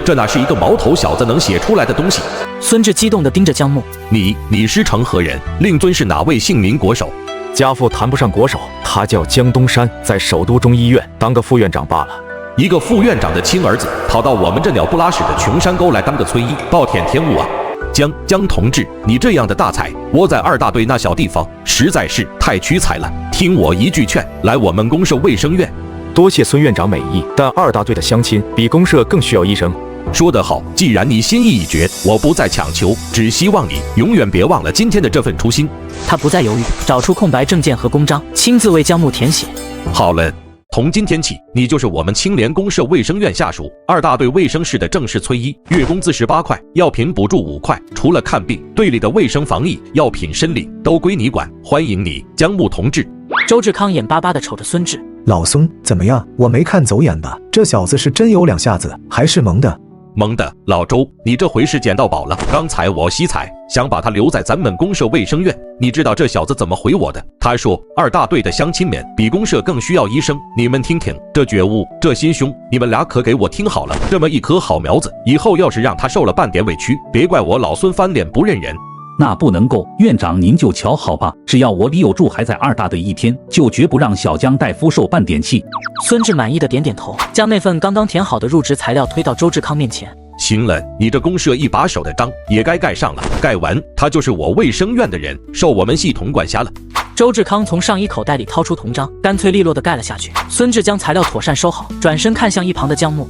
这哪是一个毛头小子能写出来的东西？孙志激动地盯着江木。你师承何人？令尊是哪位姓名国手？家父谈不上国手，他叫江东山，在首都中医院当个副院长罢了。一个副院长的亲儿子，跑到我们这鸟不拉屎的穷山沟来当个村医，暴殄天物啊！江同志，你这样的大才，窝在2大队那小地方，实在是太屈才了。听我一句劝，来我们公社卫生院。多谢孙院长美意，但2大队的乡亲比公社更需要医生。说得好，既然你心意已决，我不再强求，只希望你永远别忘了今天的这份初心。他不再犹豫，找出空白证件和公章，亲自为江木填写。好了，从今天起，你就是我们青联公社卫生院下属2大队卫生室的正式村医，月工资18块，药品补助5块，除了看病，队里的卫生防疫、药品申领都归你管。欢迎你，江木同志。周志康眼巴巴地瞅着孙志。老孙怎么样？我没看走眼吧？这小子是真有2下子，还是蒙的？蒙的。老周，你这回是捡到宝了。刚才我惜才想把他留在咱们公社卫生院，你知道这小子怎么回我的？他说2大队的乡亲们比公社更需要医生，你们听听这觉悟，这心胸，你们俩可给我听好了。这么一棵好苗子，以后要是让他受了半点委屈，别怪我老孙翻脸不认人。那不能够，院长您就瞧好吧，只要我李有柱还在2大队1天，就绝不让小江大夫受半点气。孙志满意的点点头，将那份刚刚填好的入职材料推到周志康面前。行了，你这公社一把手的章也该盖上了，盖完他就是我卫生院的人，受我们系统管辖了。周志康从上衣口袋里掏出铜章，干脆利落地盖了下去。孙志将材料妥善收好，转身看向一旁的江木。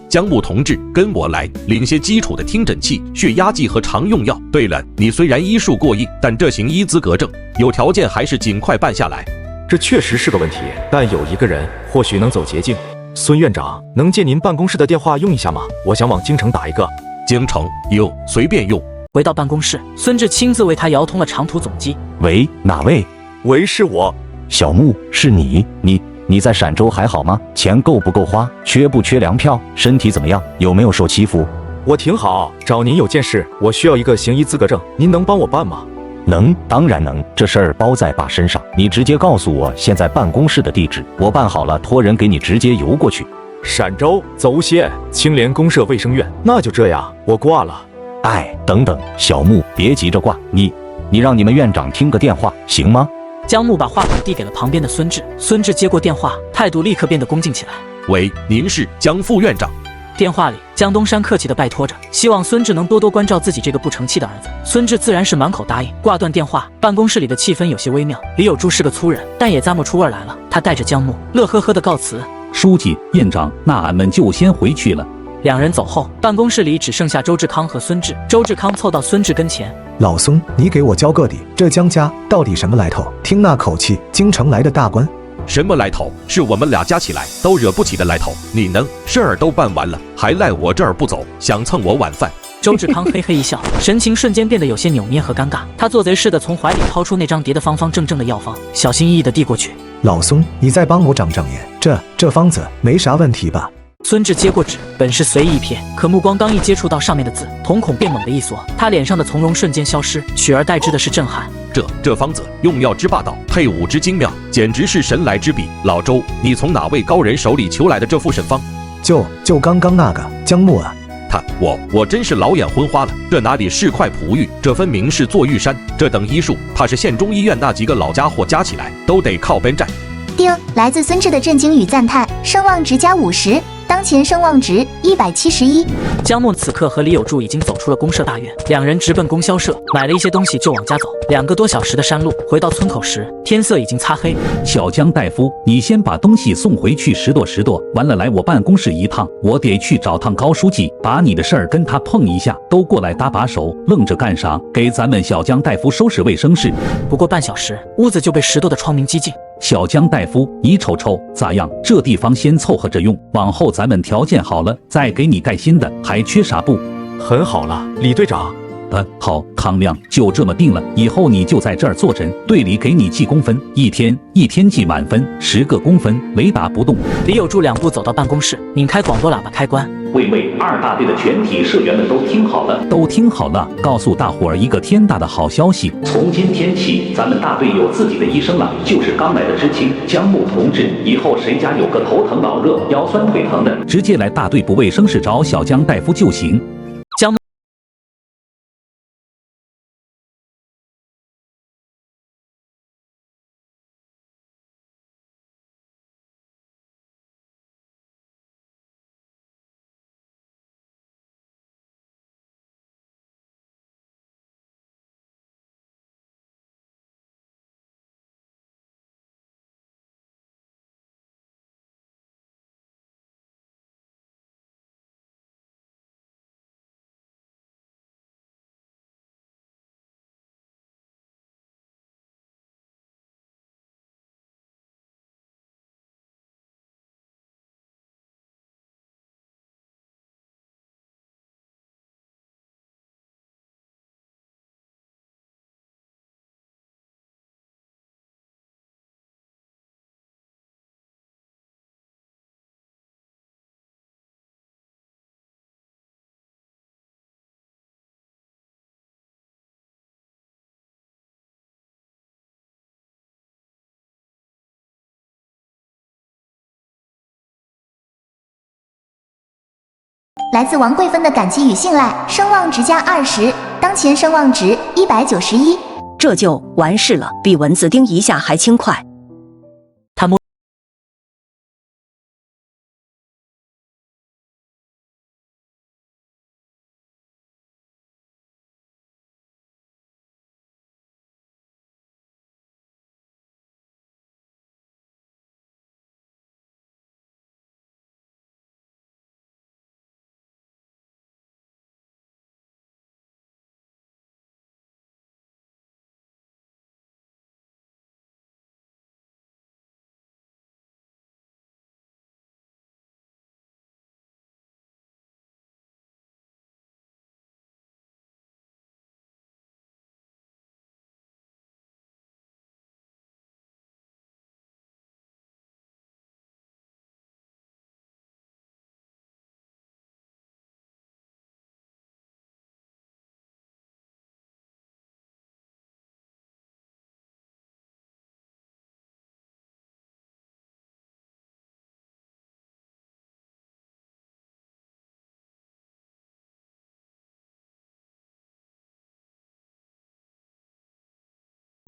江木同志，跟我来，领些基础的听诊器、血压计和常用药。对了，你虽然医术过硬，但这行医资格证，有条件还是尽快办下来。这确实是个问题，但有一个人或许能走捷径。孙院长，能借您办公室的电话用一下吗？我想往京城打一个。京城有，随便用。回到办公室，孙志亲自为他摇通了长途总机。喂，哪位？喂，是我。小木，是你在陕州还好吗？钱够不够花？缺不缺粮票？身体怎么样？有没有受欺负？我挺好，找您有件事，我需要一个行医资格证，您能帮我办吗？能，当然能，这事儿包在爸身上。你直接告诉我现在办公室的地址，我办好了，托人给你直接邮过去。陕州邹县青莲公社卫生院。那就这样，我挂了。哎，等等，小木，别急着挂，你让你们院长听个电话行吗？江木把话筒递给了旁边的孙志，孙志接过电话，态度立刻变得恭敬起来。喂，您是江副院长？电话里，江东山客气地拜托着，希望孙志能多多关照自己这个不成器的儿子。孙志自然是满口答应。挂断电话，办公室里的气氛有些微妙。李有柱是个粗人，但也咂摸出味来了。他带着江木乐呵呵地告辞：“书记、院长，那俺们就先回去了。”两人走后，办公室里只剩下周志康和孙志。周志康凑到孙志跟前：“老孙，你给我交个底，这江家到底什么来头？听那口气，京城来的大官。”什么来头？是我们俩加起来都惹不起的来头。你呢？事儿都办完了，还赖我这儿不走，想蹭我晚饭。周志康嘿嘿一笑，神情瞬间变得有些扭捏和尴尬。他做贼似的从怀里掏出那张叠得方方正正的药方，小心翼翼地递过去：“老孙，你再帮我长长眼，这方子没啥问题吧？”孙志接过纸，本是随意一瞥，可目光刚一接触到上面的字，瞳孔便猛地一缩，他脸上的从容瞬间消失，取而代之的是震撼。这方子用药之霸道，配伍之精妙，简直是神来之笔。老周，你从哪位高人手里求来的这副神方？就刚刚那个江木啊。我真是老眼昏花了，这哪里是块璞玉，这分明是座玉山。这等医术，怕是县中医院那几个老家伙加起来都得靠边站。丁，来自孙志的震惊与赞叹，声望值加50。当前声望值171。江木此刻和李有柱已经走出了公社大院，两人直奔供销社，买了一些东西就往家走。2个多小时的山路，回到村口时，天色已经擦黑。小江大夫，你先把东西送回去拾掇，完了来我办公室一趟，我得去找趟高书记，把你的事儿跟他碰一下。都过来搭把手，愣着干啥？给咱们小江大夫收拾卫生室。不过半小时，屋子就被拾掇的窗明几净。小江大夫，你瞅瞅咋样？这地方先凑合着用，往后咱们条件好了再给你盖新的，还缺啥不？很好了，李队长。好，康亮，就这么定了。以后你就在这儿坐诊，队里给你记工分，一天记满分，10个工分，雷打不动。李有柱2步走到办公室，拧开广播喇叭开关。为2大队的全体社员们都听好了，告诉大伙儿一个天大的好消息，从今天起，咱们大队有自己的医生了，就是刚来的知青江木同志。以后谁家有个头疼脑热、腰酸腿疼的，直接来大队部卫生室找小江大夫就行。江木来自王桂芬的感激与信赖，声望值加20，当前声望值191。这就完事了，比蚊子叮一下还轻快。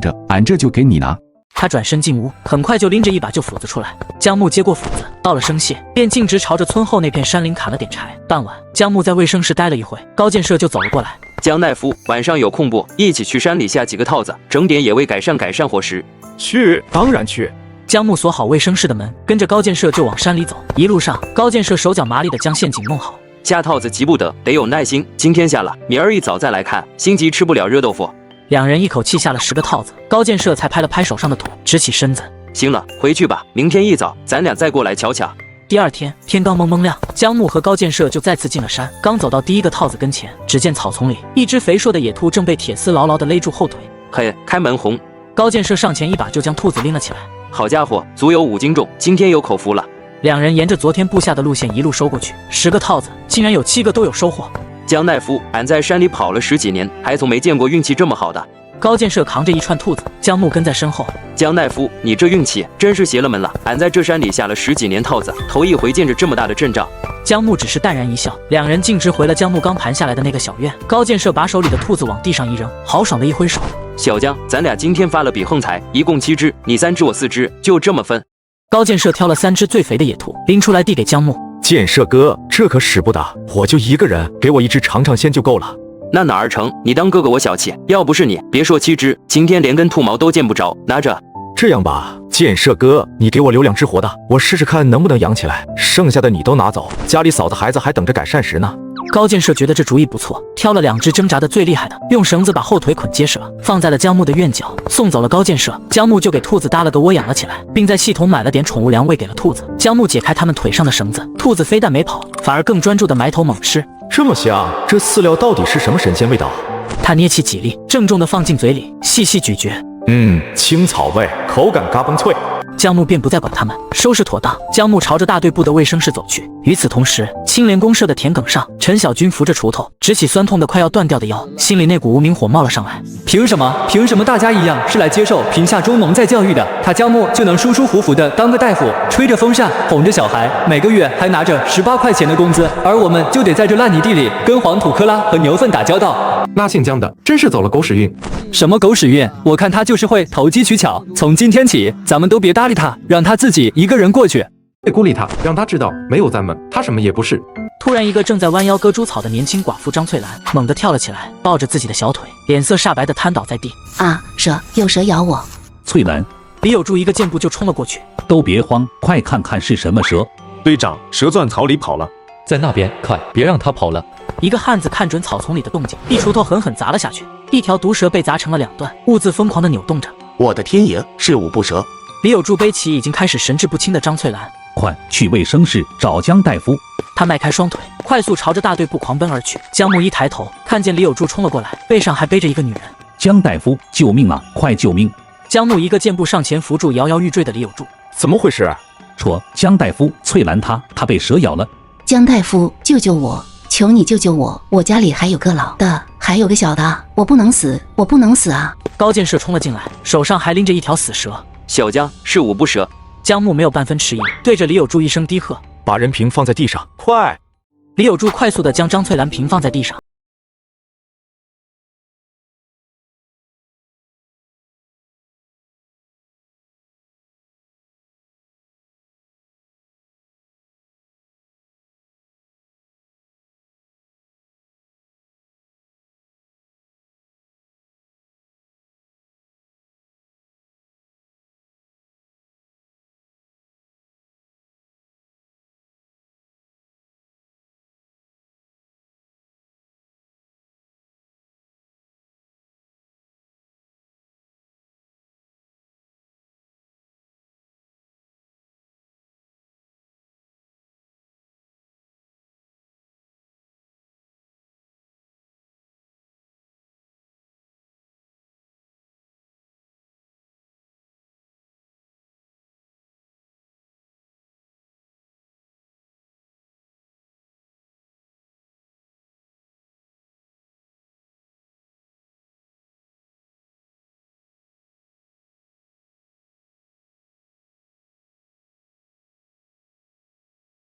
着，俺这就给你拿。他转身进屋，很快就拎着一把旧斧子出来。江木接过斧子，道了声谢，便径直朝着村后那片山林砍了点柴。傍晚，江木在卫生室待了一会，高建设就走了过来。江大夫，晚上有空不？一起去山里下几个套子，整点野味改善伙食。去，当然去。江木锁好卫生室的门，跟着高建设就往山里走。一路上，高建设手脚麻利地将陷阱弄好。下套子急不得，得有耐心。今天下了，明儿一早再来看。心急吃不了热豆腐。两人一口气下了10个套子，高建设才拍了拍手上的土，直起身子。行了，回去吧，明天一早咱俩再过来瞧瞧。第二天天刚蒙蒙亮，江木和高建设就再次进了山。刚走到第一个套子跟前，只见草丛里一只肥硕的野兔正被铁丝牢牢地勒住后腿。嘿，开门红！高建设上前一把就将兔子拎了起来。好家伙，足有5斤重，今天有口福了。两人沿着昨天布下的路线一路收过去，10个套子竟然有7个都有收获。江大夫，俺在山里跑了10几年，还从没见过运气这么好的。高建设扛着一串兔子，江木跟在身后。江大夫，你这运气真是邪了门了！俺在这山里下了10几年套子，头一回见着这么大的阵仗。江木只是淡然一笑，两人径直回了江木刚盘下来的那个小院。高建设把手里的兔子往地上一扔，豪爽的一挥手：“小江，咱俩今天发了笔横财，一共7只，你3只我4只，就这么分。”高建设挑了3只最肥的野兔，拎出来递给江木。建设哥，这可使不得，我就一个人，给我1只尝尝鲜就够了。那哪儿成？你当哥哥我小气？要不是你，别说7只，今天连根兔毛都见不着。拿着。这样吧，建设哥，你给我留2只活的，我试试看能不能养起来，剩下的你都拿走，家里嫂子孩子还等着改膳食呢。高建设觉得这主意不错，挑了2只挣扎的最厉害的，用绳子把后腿捆结实了，放在了江木的院角。送走了高建设，江木就给兔子搭了个窝养了起来，并在系统买了点宠物粮喂给了兔子。江木解开它们腿上的绳子，兔子非但没跑，反而更专注地埋头猛吃。这么香，这饲料到底是什么神仙味道？他捏起几粒，郑重地放进嘴里，细细咀嚼。青草味，口感嘎嘣脆。江木便不再管他们，收拾妥当，江木朝着大队部的卫生室走去。与此同时，青莲公社的田埂上，陈小军扶着锄头，直起酸痛的快要断掉的腰，心里那股无名火冒了上来。凭什么大家一样是来接受贫下中农再教育的，他江木就能舒舒服服的当个大夫，吹着风扇哄着小孩，每个月还拿着18块钱的工资，而我们就得在这烂泥地里跟黄土科拉和牛粪打交道。那姓江的真是走了狗屎运。什么狗屎运？我看他就是会投机取巧。从今天起，咱们都别搭理他，让他自己一个人过去。别孤立他，让他知道没有咱们，他什么也不是。突然，一个正在弯腰割猪草的年轻寡妇张翠兰猛地跳了起来，抱着自己的小腿，脸色煞白地瘫倒在地。啊，有蛇咬我！翠兰，李有柱一个箭步就冲了过去。都别慌，快看看是什么蛇。队长，蛇钻草里跑了，在那边，快别让他跑了。一个汉子看准草丛里的动静，一锄头狠狠砸了下去，一条毒蛇被砸成了2段，兀自疯狂地扭动着。我的天爷，是五步蛇！李有柱背起已经开始神志不清的张翠兰，快去卫生室找江大夫。他迈开双腿，快速朝着大队部狂奔而去。江木一抬头，看见李有柱冲了过来，背上还背着一个女人。江大夫，救命啊！快救命！江木一个箭步上前扶住摇摇欲坠的李有柱。怎么回事？说江大夫，翠兰她被蛇咬了。江大夫，救救我！求你救救我！我家里还有个老的，还有个小的，我不能死啊！高建设冲了进来，手上还拎着一条死蛇。小江，是五步蛇。江木没有半分迟疑，对着李有柱一声低喝：“把人平放在地上，快！”李有柱快速地将张翠兰平放在地上。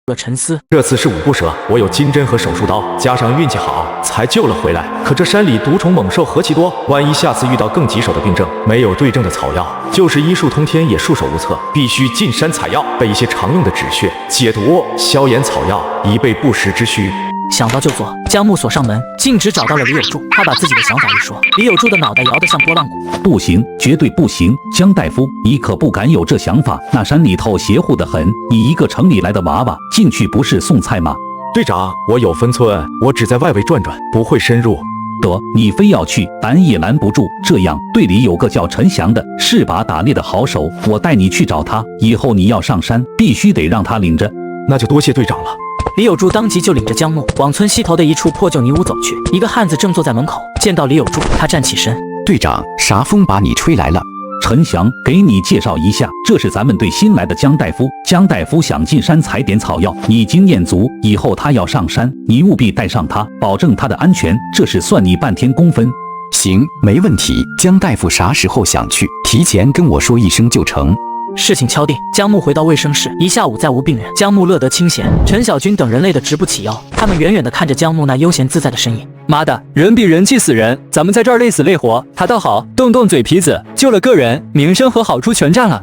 了沉思。这次是五步蛇，我有金针和手术刀，加上运气好，才救了回来。可这山里毒虫猛兽何其多，万一下次遇到更棘手的病症，没有对症的草药，就是医术通天也束手无策，必须进山采药，备一些常用的止血、解毒、消炎草药，以备不时之需。想到就做，江木锁上门，径直找到了李有柱。他把自己的想法一说，李有柱的脑袋摇得像拨浪鼓。不行，绝对不行，江大夫，你可不敢有这想法。那山里头邪乎得很，你一个城里来的娃娃，进去不是送菜吗？队长，我有分寸，我只在外围转转，不会深入。得，你非要去，拦也拦不住。这样，队里有个叫陈翔的，是把打猎的好手，我带你去找他。以后你要上山，必须得让他领着。那就多谢队长了。李有柱当即就领着江木往村西头的一处破旧泥屋走去。一个汉子正坐在门口，见到李有柱，他站起身。队长，啥风把你吹来了？陈翔，给你介绍一下，这是咱们队新来的江大夫。江大夫想进山采点草药，你经验足，以后他要上山，你务必带上他，保证他的安全，这是算你半天工分。行，没问题。江大夫啥时候想去？提前跟我说一声就成。事情敲定，江木回到卫生室，一下午再无病人，江木乐得清闲。陈小军等人累得直不起腰，他们远远地看着江木那悠闲自在的身影。妈的，人比人气死人，咱们在这儿累死累活，他倒好，动动嘴皮子，救了个人，名声和好处全占了。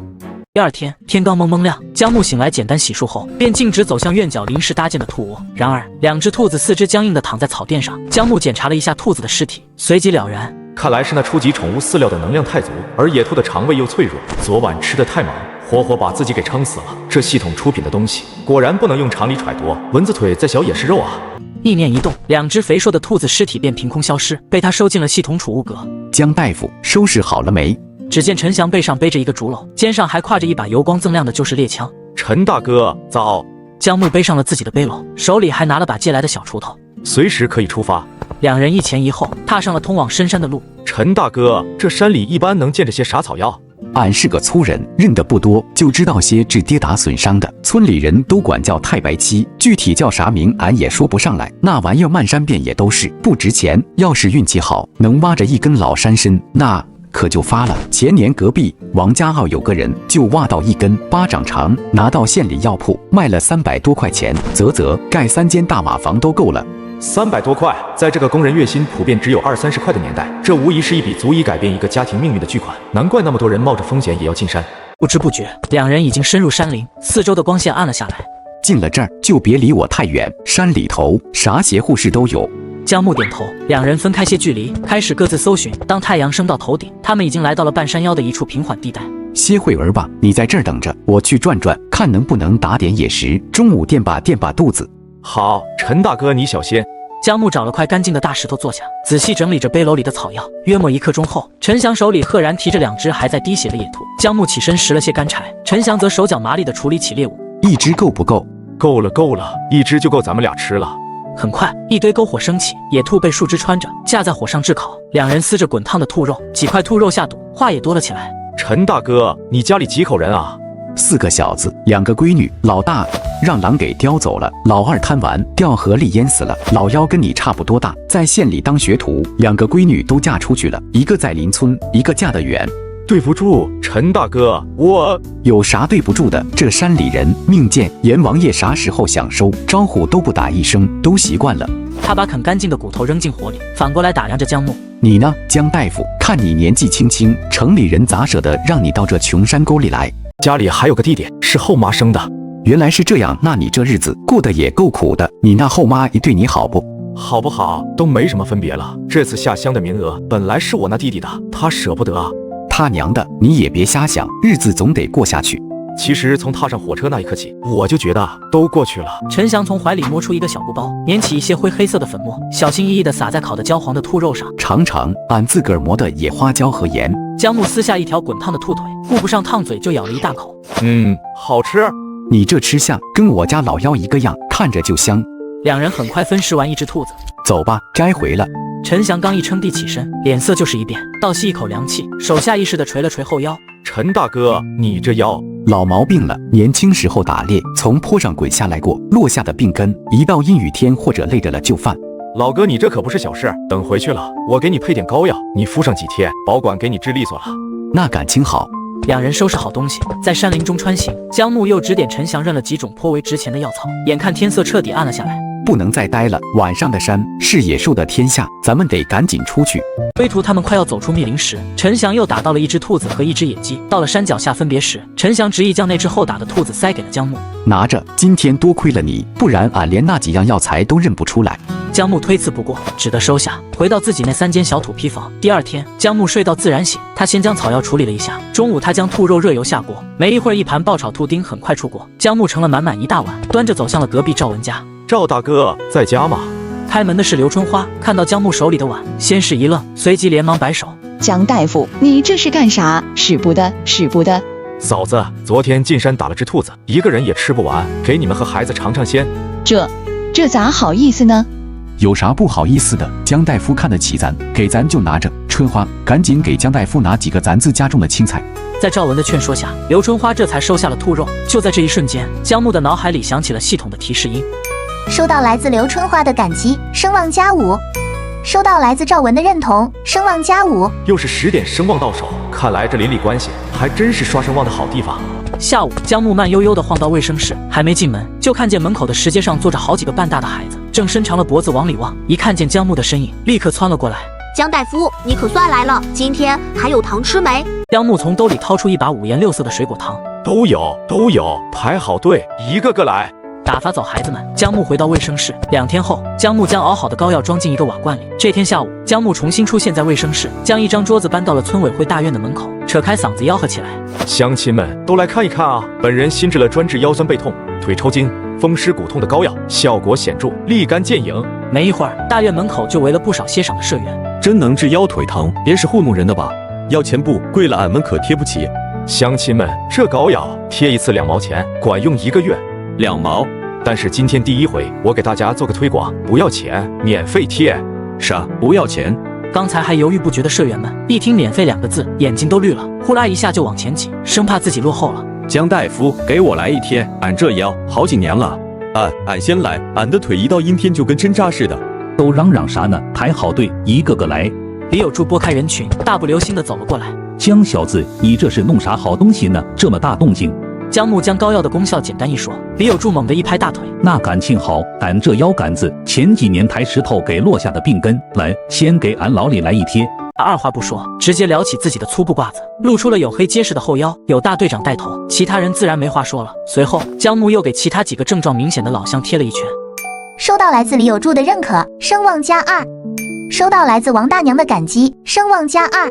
第二天天刚蒙蒙亮，江木醒来简单洗漱后，便径直走向院角临时搭建的兔窝。然而两只兔子四肢僵硬地躺在草垫上，江木检查了一下兔子的尸体，随即了然。看来是那初级宠物饲料的能量太足，而野兔的肠胃又脆弱，昨晚吃得太忙，活活把自己给撑死了。这系统出品的东西果然不能用常理揣度，蚊子腿再小也是肉啊！意念一动，两只肥硕的兔子尸体便凭空消失，被他收进了系统储物格。江大夫，收拾好了没？只见陈翔背上背着一个竹篓，肩上还挎着一把油光锃亮的旧式猎枪。陈大哥，早！江木背上了自己的背篓，手里还拿了把借来的小锄头，随时可以出发。两人一前一后踏上了通往深山的路。陈大哥，这山里一般能见着些啥草药？俺是个粗人，认得不多，就知道些治跌打损伤的。村里人都管叫太白漆，具体叫啥名俺也说不上来。那玩意儿漫山遍野都是，不值钱。要是运气好，能挖着一根老山参，那可就发了。前年隔壁王家坳有个人就挖到一根巴掌长，拿到县里药铺卖了300多块钱，盖3间大瓦房都够了。300多块，在这个工人月薪普遍只有20-30块的年代，这无疑是一笔足以改变一个家庭命运的巨款。难怪那么多人冒着风险也要进山。不知不觉，两人已经深入山林，四周的光线暗了下来。进了这儿就别离我太远，山里头啥邪乎事都有。江木点头，两人分开些距离，开始各自搜寻。当太阳升到头顶，他们已经来到了半山腰的一处平缓地带。歇会儿吧，你在这儿等着，我去转转，看能不能打点野食，中午垫把肚子。好，陈大哥你小心。江木找了块干净的大石头坐下，仔细整理着背篓里的草药。约莫1刻钟后，陈翔手里赫然提着2只还在滴血的野兔。江木起身拾了些干柴，陈翔则手脚麻利地处理起猎物。一只够不够？够了，一只就够咱们俩吃了。很快，一堆篝火升起，野兔被树枝穿着，架在火上炙烤。两人撕着滚烫的兔肉，几块兔肉下肚，话也多了起来。陈大哥，你家里几口人啊？4个小子，2个闺女，老大让狼给叼走了，老二贪玩掉河里淹死了，老幺跟你差不多大，在县里当学徒，2个闺女都嫁出去了，一个在邻村，一个嫁得远。对不住，陈大哥，我有啥对不住的？这山里人命贱，阎王爷啥时候想收，招呼都不打一声，都习惯了。他把啃干净的骨头扔进火里，反过来打量着江木。你呢，江大夫？看你年纪轻轻，城里人咋舍得让你到这穷山沟里来？家里还有个弟弟，是后妈生的。原来是这样，那你这日子过得也够苦的。你那后妈对你好不？好不好都没什么分别了。这次下乡的名额本来是我那弟弟的，他舍不得。他娘的，你也别瞎想，日子总得过下去。其实从踏上火车那一刻起，我就觉得都过去了。陈翔从怀里摸出一个小布包，捻起一些灰黑色的粉末，小心翼翼地撒在烤得焦黄的兔肉上。尝尝俺自个儿磨的野花椒和盐。江木撕下一条滚烫的兔腿，顾不上烫嘴就咬了一大口。好吃。你这吃相跟我家老幺一个样，看着就香。两人很快分食完一只兔子。走吧，该回了。陈翔刚一撑地起身，脸色就是一变，倒吸一口凉气，手下意识地捶了捶后腰。陈大哥，你这腰老毛病了，年轻时候打猎，从坡上滚下来过，落下的病根，一到阴雨天或者累着了就犯。老哥，你这可不是小事，等回去了，我给你配点膏药，你敷上几天，保管给你治利索了。那感情好。两人收拾好东西，在山林中穿行。江木又指点陈翔认了几种颇为值钱的药草。眼看天色彻底暗了下来，不能再待了，晚上的山是野兽的天下，咱们得赶紧出去。归途他们快要走出密林时，陈翔又打到了一只兔子和一只野鸡。到了山脚下分别时，陈翔执意将那只后打的兔子塞给了江木，拿着，今天多亏了你，不然俺连那几样药材都认不出来。江木推辞不过，只得收下，回到自己那3间小土坯房。第二天，江木睡到自然醒，他先将草药处理了一下。中午，他将兔肉热油下锅，没一会儿，一盘爆炒兔丁很快出锅。江木盛了满满一大碗，端着走向了隔壁赵文家。赵大哥在家吗？开门的是刘春花，看到江木手里的碗，先是一愣，随即连忙摆手：“江大夫，你这是干啥？使不得，使不得！”嫂子，昨天进山打了只兔子，一个人也吃不完，给你们和孩子尝尝鲜。这咋好意思呢？有啥不好意思的？江大夫看得起咱，给咱就拿着。春花，赶紧给江大夫拿几个咱自家种的青菜。在赵文的劝说下，刘春花这才收下了兔肉。就在这一瞬间，江木的脑海里响起了系统的提示音。收到来自刘春花的感激，声望加5。收到来自赵文的认同，声望加5。又是10点声望到手，看来这邻里关系还真是刷声望的好地方。下午，江木慢悠悠地晃到卫生室，还没进门，就看见门口的石阶上坐着好几个半大的孩子，正伸长了脖子往里望。一看见江木的身影，立刻窜了过来。江大夫，你可算来了，今天还有糖吃没？江木从兜里掏出一把5颜6色的水果糖，都有，排好队，一个个来。打发走孩子们，江木回到卫生室。2天后，江木将熬好的膏药装进一个瓦罐里。这天下午，江木重新出现在卫生室，将一张桌子搬到了村委会大院的门口，扯开嗓子吆喝起来：“乡亲们都来看一看啊！本人新制了专治腰酸背痛、腿抽筋、风湿骨痛的膏药，效果显著，立竿见影。”没一会儿，大院门口就围了不少歇晌的社员。真能治腰腿疼，别是糊弄人的吧？要钱不？贵了俺们可贴不起。乡亲们，这膏药贴一次2毛钱，管用1个月。2毛？但是今天第一回，我给大家做个推广，不要钱，免费贴。啥？不要钱？刚才还犹豫不决的社员们，一听免费2个字，眼睛都绿了，呼啦一下就往前挤，生怕自己落后了。江大夫，给我来一贴，俺这腰好几年了。俺先来，俺的腿一到阴天就跟针扎似的。都嚷嚷啥呢？排好队，一个个来。李有柱拨开人群，大步流星地走了过来。江小子，你这是弄啥好东西呢？这么大动静！江木将膏药的功效简单一说，李有柱猛地一拍大腿：“那感情好，俺这腰杆子前几年抬石头给落下的病根，来，先给俺老李来一贴。”他二话不说，直接撩起自己的粗布褂子，露出了黝黑结实的后腰。有大队长带头，其他人自然没话说了。随后，江木又给其他几个症状明显的老乡贴了一拳。收到来自李有柱的认可，声望加2。收到来自王大娘的感激，声望加2。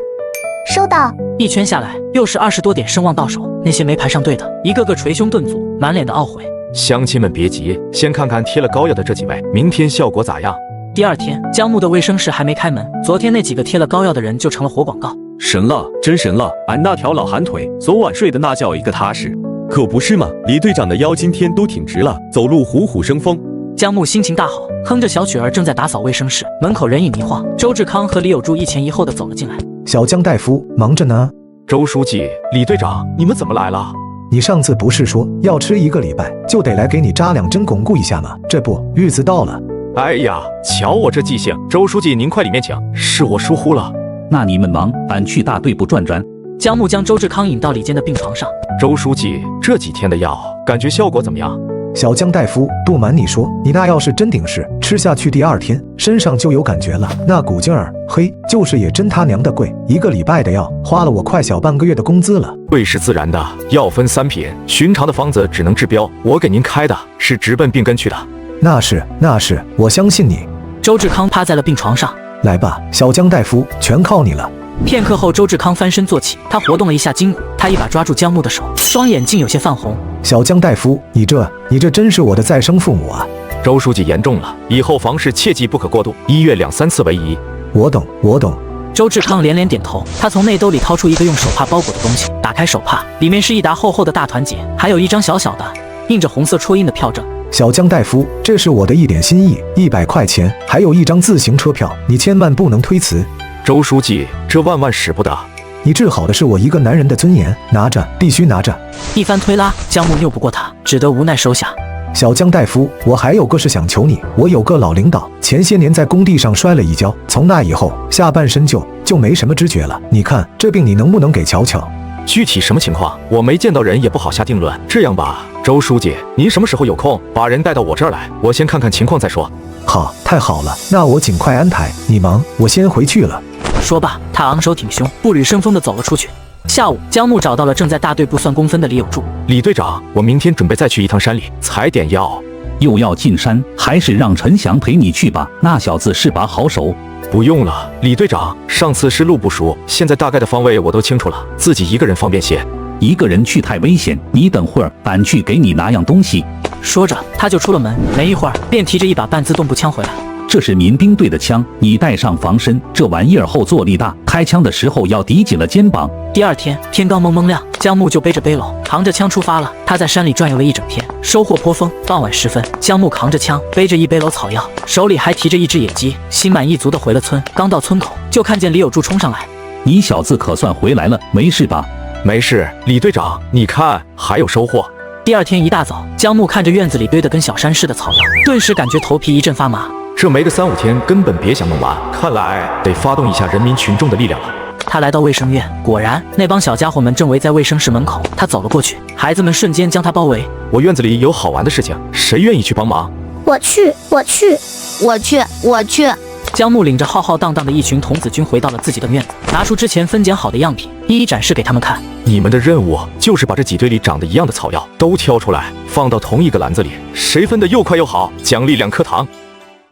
收到。一圈下来，又是20多点声望到手。那些没排上队的，一个个捶胸顿足，满脸的懊悔。乡亲们别急，先看看贴了膏药的这几位，明天效果咋样？第2天，江木的卫生室还没开门，昨天那几个贴了膏药的人就成了活广告。神了，真神了！俺那条老寒腿，昨晚睡的那叫一个踏实。可不是嘛，李队长的腰今天都挺直了，走路虎虎生风。江木心情大好，哼着小曲儿正在打扫卫生室，门口人影一晃，周志康和李有柱一前一后的走了进来。小江大夫忙着呢。周书记、李队长，你们怎么来了？你上次不是说要吃1个礼拜，就得来给你扎2针巩固一下吗？这不，日子到了。哎呀，瞧我这记性，周书记您快里面请，是我疏忽了。那你们忙，俺去大队部转转。江木将周志康引到里间的病床上。周书记，这几天的药感觉效果怎么样？小江大夫，不瞒你说，你那药是真顶事，吃下去第2天身上就有感觉了，那股劲儿，嘿，就是也真他娘的贵，1个礼拜的药花了我快小半个月的工资了。贵是自然的，药分3品，寻常的方子只能治标，我给您开的是直奔病根去的。那是，我相信你。周志康趴在了病床上。来吧，小江大夫，全靠你了。片刻后，周志康翻身坐起，他活动了一下筋骨，他一把抓住江木的手，双眼竟有些泛红。小江大夫，你这真是我的再生父母啊！周书记严重了，以后房事切记不可过度，1月2、3次为宜。我懂。周志康连连点头，他从内兜里掏出一个用手帕包裹的东西，打开手帕，里面是一沓厚厚的大团结，还有一张小小的印着红色戳印的票证。小江大夫，这是我的一点心意，100块钱，还有1张自行车票，你千万不能推辞。周书记，这万使不得。你治好的是我一个男人的尊严，拿着，必须拿着。一番推拉，江木拗不过他，只得无奈收下。小江大夫，我还有个事想求你，我有个老领导，前些年在工地上摔了一跤，从那以后下半身就没什么知觉了。你看这病你能不能给瞧瞧？具体什么情况，我没见到人，也不好下定论。这样吧，周书记，您什么时候有空，把人带到我这儿来，我先看看情况再说。好，太好了，那我尽快安排。你忙，我先回去了。说罢，他昂首挺胸，步履生风地走了出去。下午，江木找到了正在大队部算工分的李有柱。李队长，我明天准备再去一趟山里采点药。又要进山，还是让陈翔陪你去吧，那小子是把好手。不用了，李队长，上次是路不熟，现在大概的方位我都清楚了，自己一个人方便些。一个人去太危险，你等会儿，俺去给你拿样东西。说着，他就出了门，没一会儿便提着一把半自动步枪回来。这是民兵队的枪，你带上防身，这玩意儿后坐力大，开枪的时候要抵紧了肩膀。第二天天刚蒙蒙亮，江木就背着背篓，扛着枪出发了。他在山里转悠了一整天，收获颇丰。傍晚时分，江木扛着枪，背着一背篓草药，手里还提着一只野鸡，心满意足地回了村。刚到村口，就看见李有柱冲上来。你小子可算回来了，没事吧？没事，李队长，你看还有收获。第二天一大早，江木看着院子里堆得跟小山似的草药，顿时感觉头皮一阵发麻。这没个3、5天，根本别想弄完，看来得发动一下人民群众的力量了。他来到卫生院，果然那帮小家伙们正围在卫生室门口。他走了过去，孩子们瞬间将他包围。我院子里有好玩的事情，谁愿意去帮忙？我去。江木领着浩浩荡荡的一群童子军回到了自己的院子，拿出之前分拣好的样品，一一展示给他们看。你们的任务就是把这几堆里长得一样的草药都挑出来，放到同一个篮子里，谁分得又快又好，奖励2颗糖。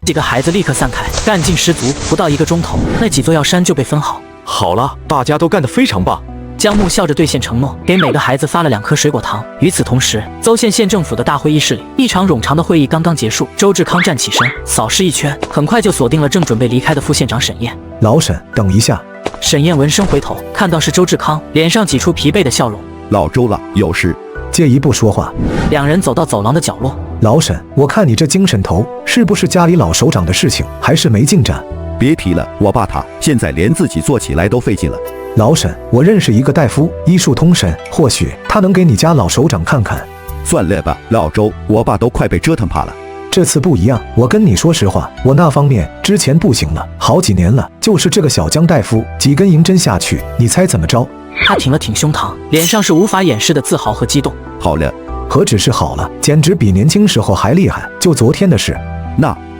几个孩子立刻散开，干劲十足。不到1个钟头，那几座药山就被分好。好了，大家都干得非常棒。江木笑着兑现承诺，给每个孩子发了2颗水果糖。与此同时，邹县县政府的大会议室里，一场冗长的会议刚刚结束。周志康站起身，扫视一圈，很快就锁定了正准备离开的副县长沈燕。老沈，等一下。沈燕闻声回头，看到是周志康，脸上挤出疲惫的笑容。老周了，有事。借一步说话。两人走到走廊的角落。老沈，我看你这精神头，是不是家里老首长的事情还是没进展？别提了，我爸他现在连自己做起来都费劲了。老沈，我认识一个大夫，医术通神，或许他能给你家老首长看看。算了吧，老周，我爸都快被折腾怕了。这次不一样，我跟你说实话，我那方面之前不行了，好几年了，就是这个小江大夫几根银针下去，你猜怎么着？他挺了挺胸膛，脸上是无法掩饰的自豪和激动。好了，何止是好了，简直比年轻时候还厉害。就昨天的事，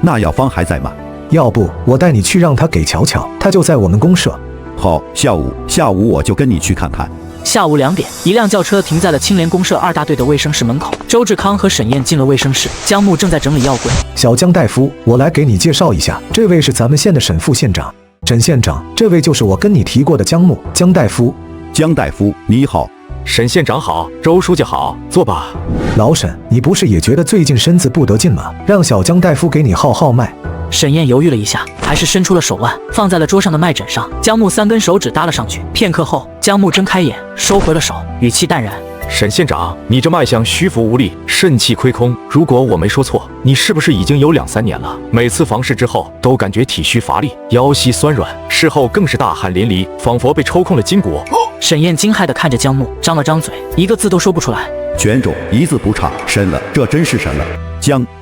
那药方还在吗？要不我带你去让他给瞧瞧，他就在我们公社。好，下午我就跟你去看看。下午2点，一辆轿车停在了青莲公社2大队的卫生室门口。周志康和沈燕进了卫生室，江木正在整理药柜。小江大夫，我来给你介绍一下，这位是咱们县的沈副县长。沈县长，这位就是我跟你提过的江木，江大夫。江大夫，你好。沈县长好，周书记好，坐吧。老沈，你不是也觉得最近身子不得劲吗？让小江大夫给你号脉。沈燕犹豫了一下，还是伸出了手腕，放在了桌上的脉枕上。江木3根手指搭了上去。片刻后，江木睁开眼，收回了手，语气淡然。沈县长，你这脉象虚浮无力，肾气亏空。如果我没说错，你是不是已经有2、3年了？每次房事之后都感觉体虚乏力，腰膝酸软，事后更是大汗淋漓，仿佛被抽空了筋骨。沈燕惊骇地看着江木，张了张嘴，一个字都说不出来。全中，一字不差，神了，这真是神了。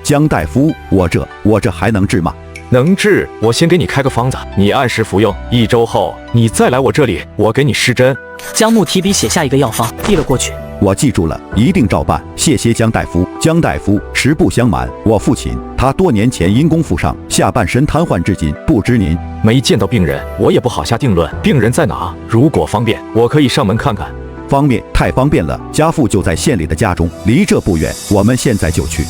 江大夫，我这还能治吗？能治，我先给你开个方子，你按时服用，1周后你再来我这里，我给你施针。江木提笔写下一个药方，递了过去。我记住了，一定照办，谢谢江大夫。江大夫，实不相瞒，我父亲他多年前因公负伤，下半身瘫痪至今，不知您。没见到病人，我也不好下定论。病人在哪？如果方便，我可以上门看看。方便，太方便了，家父就在县里的家中，离这不远，我们现在就去。